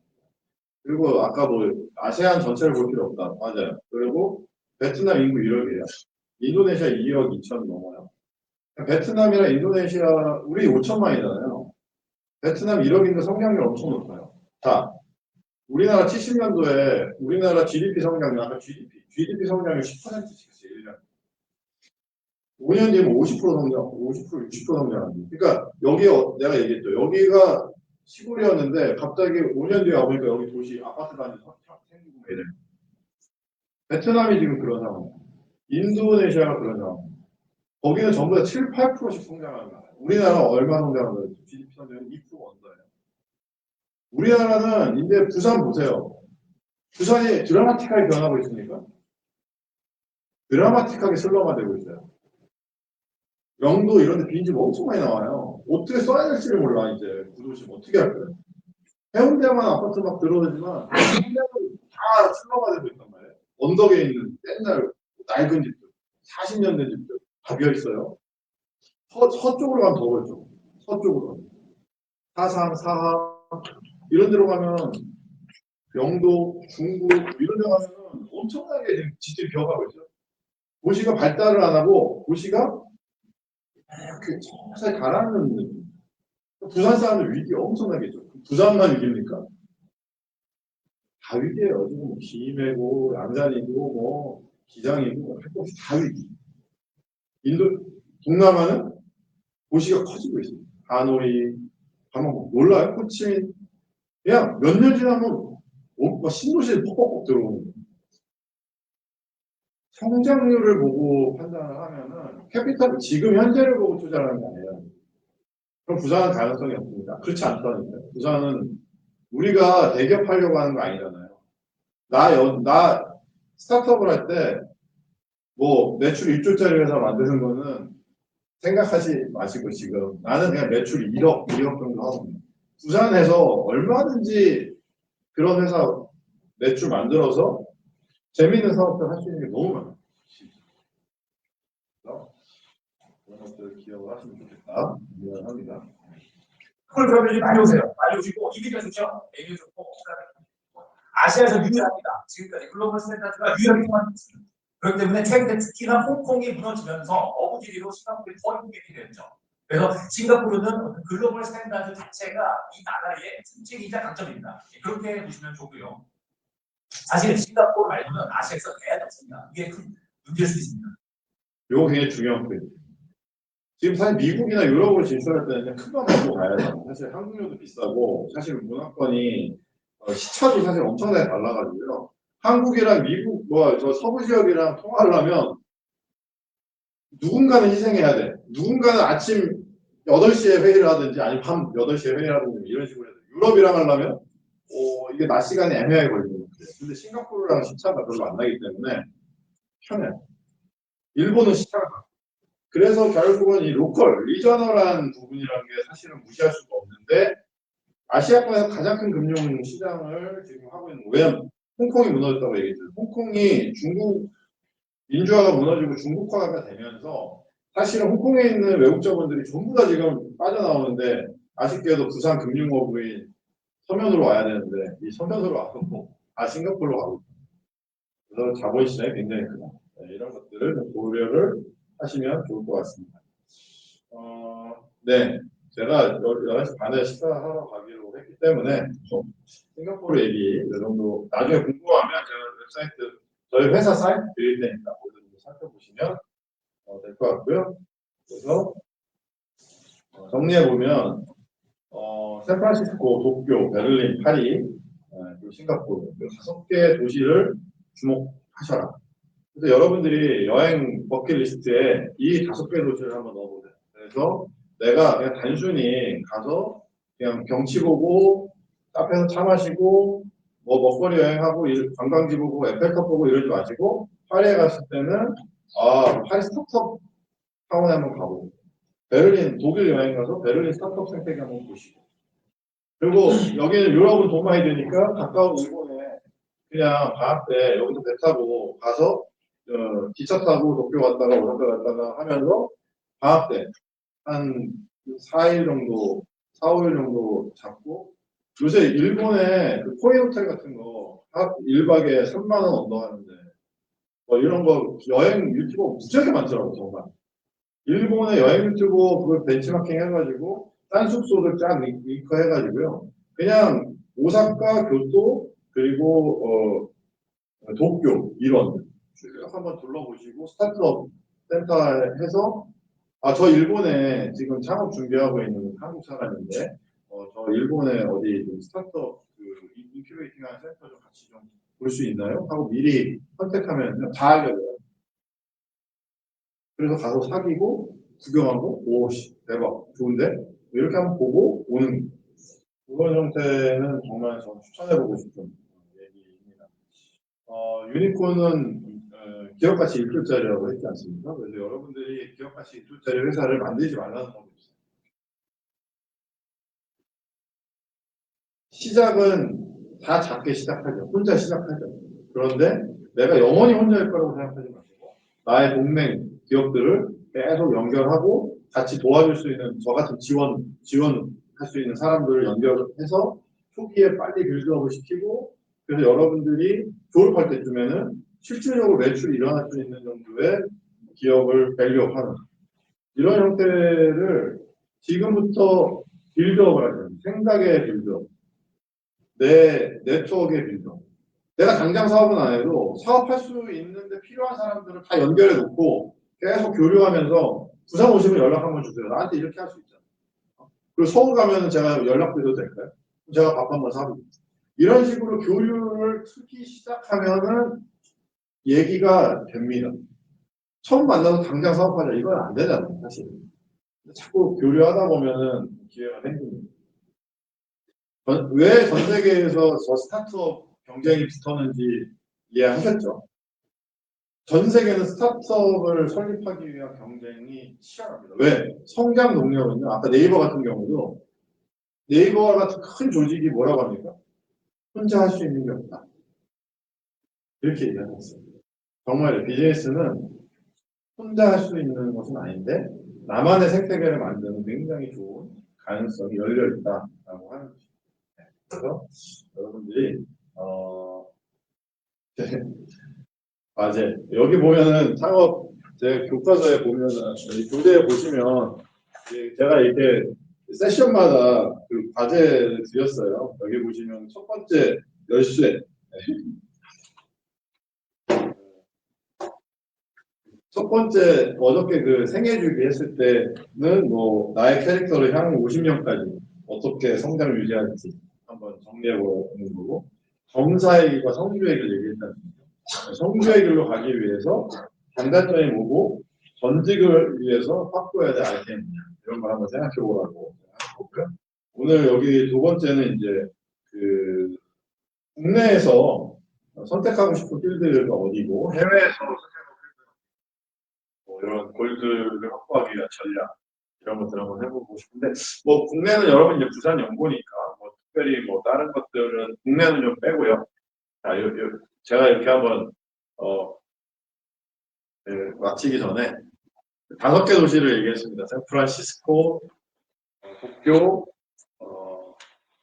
그리고 아까 뭐 아세안 전체를 볼 필요 없다. 맞아요. 그리고 베트남 인구 1억이에요. 인도네시아 2억 2천 넘어요. 베트남이랑 인도네시아 우리 5천만이잖아요. 베트남 1억인데 성장률 엄청 높아요. 자, 우리나라 70년도에 우리나라 GDP 성장률 아까 GDP 성장률 10%씩 1년. 5년 뒤면 50% 성장, 50% 60% 성장합니다. 그러니까 여기 내가 얘기했죠. 여기가 시골이었는데 갑자기 5년 뒤에 와보니까 여기 도시 아파트 단지 생기고 이래. 베트남이 지금 그런 상황. 인도네시아가 그런 상황. 거기는 전부 다 7, 8%씩 성장하는 거예요. 우리나라 얼마 성장하는 거예요? GDP 성장은 2% 언더예요. 우리나라는 이제 부산 보세요. 부산이 드라마틱하게 변하고 있습니까? 드라마틱하게 슬럼화되고 있어요. 영도 이런 데 빈집 엄청 많이 나와요. 어떻게 써야 될지를 몰라 이제 구도심 어떻게 할 거예요. 해운대만 아파트 막 들어오지만 해운대는 다 슬럼화되고 있단 말이에요. 언덕에 있는 옛날 낡은 집들 40년 된 집들 다 비어있어요. 서쪽으로 가면 더 그렇죠. 서쪽으로 가면 사상, 사하 이런 데로 가면 영도, 중구 이런 데 가면 엄청나게 지금 집들이 비어가고 있어요. 도시가 발달을 안 하고 도시가 이렇게 서서히 가라앉는 느낌. 부산 사람들 위기 엄청나겠죠. 부산만 위기입니까? 다 위기예요. 지금 뭐 김해고, 양산이고, 뭐 기장이고, 할 것 없이 다 위기. 동남아는 도시가 커지고 있습니다. 하노이, 가면 뭐 몰라요. 호치민. 그냥 몇 년 지나면 신도시에 퍽퍽 들어오는 거예요. 성장률을 보고 판단을 하면은 캐피탈 지금 현재를 보고 투자하는 게 아니에요. 그럼 부산은 가능성이 없습니다. 그렇지 않다니까요. 부산은 우리가 대기업 하려고 하는 거 아니잖아요. 나 스타트업을 할 때 뭐 매출 1조짜리 회사 만드는 거는 생각하지 마시고 지금 나는 그냥 매출 2억 정도 하고 부산에서 얼마든지 그런 회사 매출 만들어서 재미있는 사업들 할 수 있는 게 너무 많아요. 그런 것들 기억을 하시면 좋겠다. 미안합니다. 그걸 그러면 많이 오세요. 많이 오시고 이미지가 좋죠. 이미지 좋고 아시아에서 유일합니다. 지금까지 글로벌 스탠다드가 유일하게 통하는 있습니다. 그렇기 때문에 최근에 특히나 홍콩이 무너지면서 어부지리로 싱가포르이 더 힘들게 됐죠. 그래서 싱가포르는 글로벌 스탠다드 자체가 이 나라의 특징이자 강점입니다. 그렇게 보시면 좋고요. 사실 싱가포르 말고는 아시아에서 대안이 없습니다. 이게 큰 문제일 수 있습니다. 이거 굉장히 중요한 포인트. 지금 사실 미국이나 유럽으로 진출할 때는 큰맘 먹고 가야 돼요. 사실 항공료도 비싸고 사실 문화권이 시차도 사실 엄청나게 달라가지고요. 한국이랑 미국 저 서부 지역이랑 통화하려면 누군가는 희생해야 돼. 누군가는 아침 8시에 회의를 하든지 아니면 밤 8시에 회의를 하든지 이런 식으로 해야 돼. 유럽이랑 하려면 이게 낮 시간이 애매하게 걸리는 거예요. 근데 싱가포르랑 시차가 별로 안 나기 때문에 편해요. 일본은 시차가 나. 그래서 결국은 이 로컬, 리저널한 부분이라는 게 사실은 무시할 수가 없는데 아시아권에서 가장 큰 금융 시장을 지금 하고 있는 거예요. 왜냐면 홍콩이 무너졌다고 얘기했죠. 홍콩이 중국 민주화가 무너지고 중국화가 되면서 사실은 홍콩에 있는 외국 자본들이 전부 다 지금 빠져나오는데 아쉽게도 부산 금융업의 서면으로 와야 되는데 이 서면으로 와서 싱가포르로 가고 있다. 그래서 자본시장이 굉장히 크다. 네, 이런 것들을 좀 고려를 하시면 좋을 것 같습니다. 네, 제가 11시 반에 식사하러 가기로 했기 때문에 싱가포르 얘기 이 정도 나중에 궁금하면 제가 웹사이트 저희 회사 사이트 드릴 테니까 모두 좀 살펴보시면 될 것 같고요. 그래서 정리해보면 샌프란시스코, 도쿄, 베를린, 파리, 그리고 싱가포르 이 5개 도시를 주목하셔라. 그래서 여러분들이 여행 버킷리스트에 이 5개 도시를 한번 넣어보세요. 그래서 내가 그냥 단순히 가서 그냥 경치 보고 카페에서 차 마시고 뭐 먹거리 여행하고 관광지 보고 에펠탑 보고 이러지 마시고 파리에 갔을 때는 파리 스타트업 타운에 한번 가보고 베를린 독일 여행 가서 베를린 스타트업 생태계 한번 보시고 그리고 여기는 유럽은 돈 많이 드니까 가까운 일본에 그냥 방학 때 여기서 배 타고 가서 기차 타고 도쿄 갔다가 오사카 갔다가 하면서 방학 때 한 4일 정도, 4, 5일 정도 잡고 요새 일본에 그 코인 호텔 같은 거 1박에 3만 원 언더 하는데 뭐 이런 거 여행 유튜버 무지하게 많더라고 정말. 일본의 여행 유튜버 그걸 벤치마킹 해가지고 딴 숙소를 쫙 링크 해가지고요. 그냥 오사카, 교토 그리고 도쿄 이런 쭉 한번 둘러보시고 스타트업 센터에 해서 저 일본에 지금 창업 준비하고 있는 한국 사람인데 저 일본에 어디 좀 스타트업 인큐베이팅 하는 센터 좀 같이 좀 볼 수 있나요? 하고 미리 컨택하면 다 알려줘요. 그래서 가서 사귀고 구경하고 오씨 대박 좋은데 이렇게 한번 보고 오는 그런 형태는 정말 저는 추천해보고 싶은 얘기입니다. 유니콘은 기업가치 1조짜리라고 했지 않습니까? 그래서 여러분들이 기업가치 1조짜리 회사를 만들지 말라는 겁니다. 시작은 다 작게 시작하죠. 혼자 시작하죠. 그런데 내가 영원히 혼자일 거라고 생각하지 마시고 나의 동맹 기업들을 계속 연결하고 같이 도와줄 수 있는 저 같은 지원할 수 있는 사람들을 연결해서 초기에 빨리 빌드업을 시키고 그래서 여러분들이 졸업할 때쯤에는 실질적으로 매출이 일어날 수 있는 정도의 기업을 밸류업하는 이런 형태를 지금부터 빌드업을 하죠. 생각의 빌드업, 내 네트워크의 빌드업. 내가 당장 사업은 안 해도 사업할 수 있는데 필요한 사람들을 다 연결해 놓고 계속 교류하면서 부산 오시면 연락 한번 주세요. 나한테 이렇게 할 수 있잖아요. 그리고 서울 가면 제가 연락드려도 될까요? 제가 밥 한번 사드릴게요. 이런 식으로 교류를 하기 시작하면은 얘기가 됩니다. 처음 만나서 당장 사업하자 이건 안 되잖아요, 사실. 자꾸 교류하다 보면은 기회가 생깁니다. 왜 전 세계에서 저 스타트업 경쟁이 붙었는지 이해하셨죠? 전 세계는 스타트업을 설립하기 위한 경쟁이 치열합니다. 왜? 성장 동력은요. 아까 네이버 같은 경우도 네이버와 같은 큰 조직이 뭐라고 합니까? 혼자 할 수 있는 게 없다. 이렇게 얘기하셨어요. 정말 비즈니스는 혼자 할 수 있는 것은 아닌데 나만의 생태계를 만드는 굉장히 좋은 가능성이 열려 있다라고 하는 것입니다. 그래서 여러분들이 맞아요. 여기 보면은 창업 제 교과서에 보면은 교재에 보시면 제가 이렇게 세션마다 그 과제를 드렸어요. 여기 보시면 첫 번째 열쇠. 첫 번째 어저께 그 생애주기 했을 때는 뭐 나의 캐릭터를 향후 50년까지 어떻게 성장을 유지할지 한번 정리해 보는 거고 검사의 길과 성주의 길을 얘기했다는 거죠. 성주의 길로 가기 위해서 장단점이 뭐고 전직을 위해서 확보해야 될 아이템이냐 이런 걸 한번 생각해 보라고 하고요. 오늘 여기 두 번째는 이제 그 국내에서 선택하고 싶은 필드가 어디고 해외에서 선택하고 뭐 이런 골드를 확보하기 위한 전략 이런 것들 한번 해보고 싶은데 뭐 국내는 여러분 이제 부산 연고니까 뭐 특별히 뭐 다른 것들은 국내는 좀 빼고요. 자, 제가 이렇게 한번 마치기 전에 5개 도시를 얘기했습니다. 샌프란시스코, 도쿄,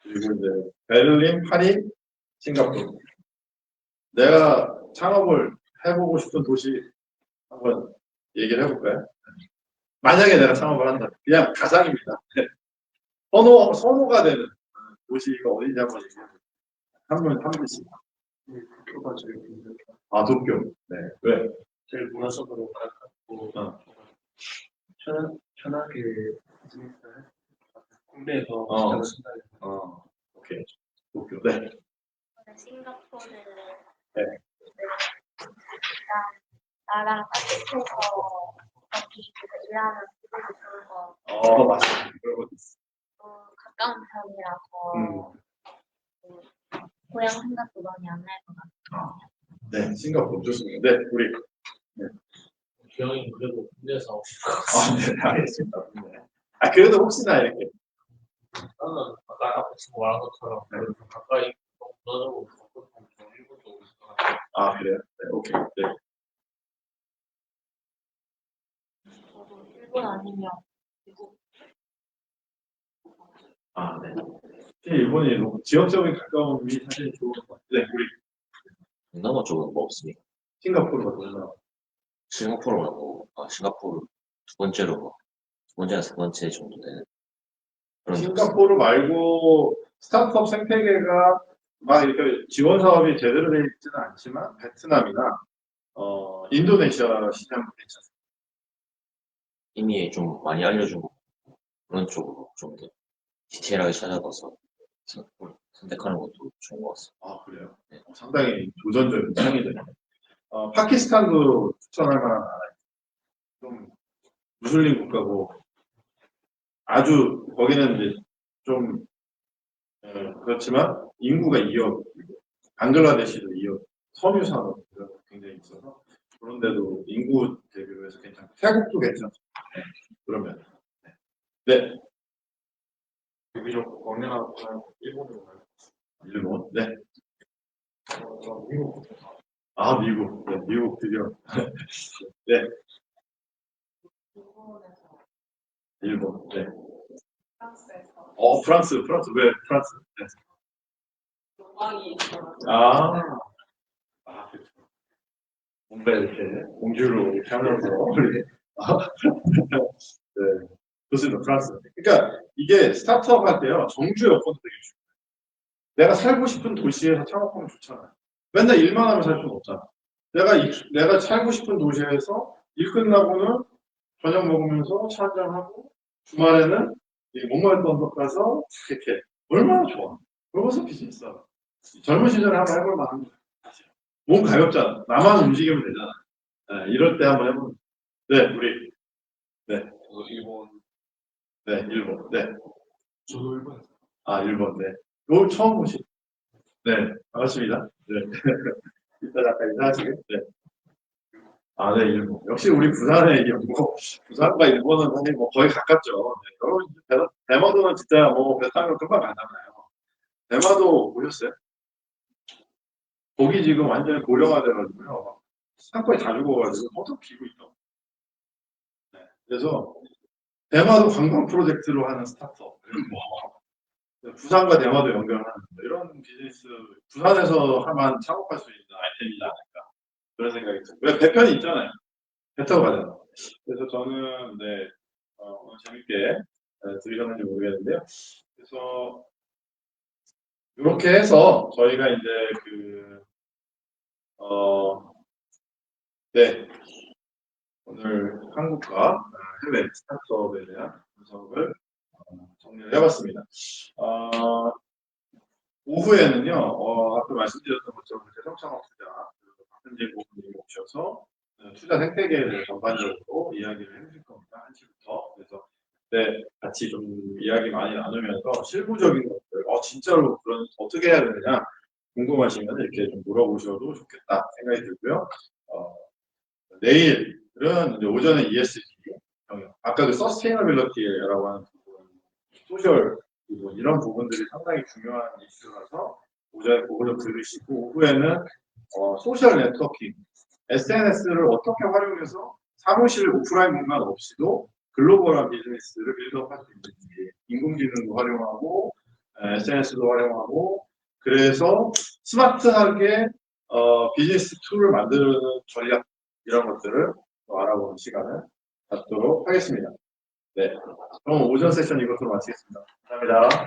그리고 이제 베를린, 파리, 싱가포르. 내가 창업을 해보고 싶은 도시 한번 얘기를 해볼까요? 만약에 내가 창업을 한다. 그냥 가상입니다. 선호가 되는 도시가 어디인지 한번 얘기해볼까요? 한 분씩. 도쿄가 제일 힘들어요. 아, 도쿄. 네. 왜? 제일 문화적으로 가깝고 편하게 비즈니스를 국내에서 시작을 한다. 오케이. 도쿄. 네. 싱가포르를 네. 일단 나랑 따뜻해서 거기 일하는 기분이 좋을 것 같고 맞습니다. 그런 것도 있어. 또 가까운 편이라서 고향 생각도 많이 안 날 것 같아요. 네, 싱가포르 좋습니다. 네, 우리. 네. 기왕이면 그래도 국내에서 하고 싶어. 네, 알겠습니다. 네. 그래도 혹시나 이렇게. 나는 아까 앞에 친구 말한 것처럼 좀 가까이 문화적으로 가깝고 좀 일본 쪽으로 생각하고. 그래요? 네, 오케이. 네. 저도 일본 아니면 미국. 네. 일본이 지역적인 가까움이 사실 좋은 것 같아요. 네, 우리. 동남아 쪽은 뭐 없습니까? 싱가포르가 동남아. 싱가포르 말고, 싱가포르 두 번째로 두 번째나 세 번째 정도 되는 그런 싱가포르 말고 스타트업 생태계가 막 이렇게 지원 사업이 제대로 되어 있지는 않지만 베트남이나 인도네시아 시장 괜찮습니다. 이미 좀 많이 알려주고 그런 쪽으로 좀 더 디테일하게 찾아봐서 선택하는 것도 좋은 것 같습니다. 그래요? 네. 상당히 도전적인 창의적이네요. 파키스탄도 추천할 만한 나라예요. 좀 무슬림 국가고 아주 거기는 이제 좀 그렇지만 인구가 2억, 방글라데시도 2억, 섬유 산업 굉장히 있어서 그런데도 인구 대비로 해서 괜찮고 태국도 괜찮습니다. 네. 그러면 네. 비교적 언니나 일본으로 가요. 일본 네. 미국. 미국. 네, 미국 드디어. 네. 일본. 네. 프랑스에서 프랑스 왜 프랑스? 네. 로망이 그렇죠. 뭔가 이렇게 공주로 이렇게 하면서 우리 네. 좋습니다. 프랑스. 그러니까 이게 스타트업 할 때요 정주 여건도 되게 중요해요. 내가 살고 싶은 도시에서 창업하면 좋잖아요. 맨날 일만 하면 살 수는 없잖아. 내가 살고 싶은 도시에서 일 끝나고는 저녁 먹으면서 차 한잔하고 주말에는 목마르던 언덕 가서 이렇게 얼마나 좋아. 그러고서 비즈니스 하고 젊은 시절에 한번 해볼 만한 거예요. 몸 가볍잖아. 나만 움직이면 되잖아. 네, 이럴 때 한번 해보면 네, 우리 네. 일본. 네, 일본. 네. 저도 일본에서. 일본. 네. 이거 처음 보시. 네, 반갑습니다. 네. 이따 잠깐 인사하시게. 네. 네, 일본. 역시 우리 부산에 이게 뭐 부산과 일본은 사실 뭐 거의 가깝죠. 네, 여러분 대마도는 진짜 뭐 배 타면 금방 가잖아요. 대마도 보셨어요? 거기 지금 완전히 고령화돼가지고요. 산거에 다 죽어가지고 계속 비고 있다고. 네. 그래서 대마도 관광 프로젝트로 하는 스타트업 부산과 대마도 연결하는 이런 비즈니스 부산에서 하면 창업할 수 있는 아이템이지 않을까 그런 생각이 들어요. 왜 배편이 있잖아요. 배 타고 가잖아요. 그래서 저는 네 오늘 재밌게 들으셨는지 모르겠는데요. 그래서 이렇게 해서 저희가 이제 네 오늘 한국과 해외 스타트업에 대한 분석을 정리를 해봤습니다. 오후에는요, 아까 말씀드렸던 것처럼 대성창업 투자 박은재 고문님이 오셔서 투자 생태계를 전반적으로 이야기를 해주실 겁니다. 1시부터. 그래서 네, 같이 좀 이야기 많이 나누면서 실무적인 것들, 진짜로 그런 어떻게 해야 되느냐 궁금하시면 이렇게 좀 물어보셔도 좋겠다 생각이 들고요. 내일은 이제 오전에 ESG 경영, 아까 그 서스테이너빌리티라고 하는 부분, 소셜 부분 이런 부분들이 상당히 중요한 이슈라서 오전에 그걸로 들으시고 오후에는 소셜 네트워킹, SNS를 어떻게 활용해서 사무실 오프라인 공간 없이도 글로벌한 비즈니스를 빌드업할 수 있는지, 인공지능도 활용하고 SNS도 활용하고 그래서 스마트하게 비즈니스 툴을 만드는 전략 이런 것들을 알아보는 시간을 갖도록 하겠습니다. 네, 그럼 오전 세션 이것으로 마치겠습니다. 감사합니다.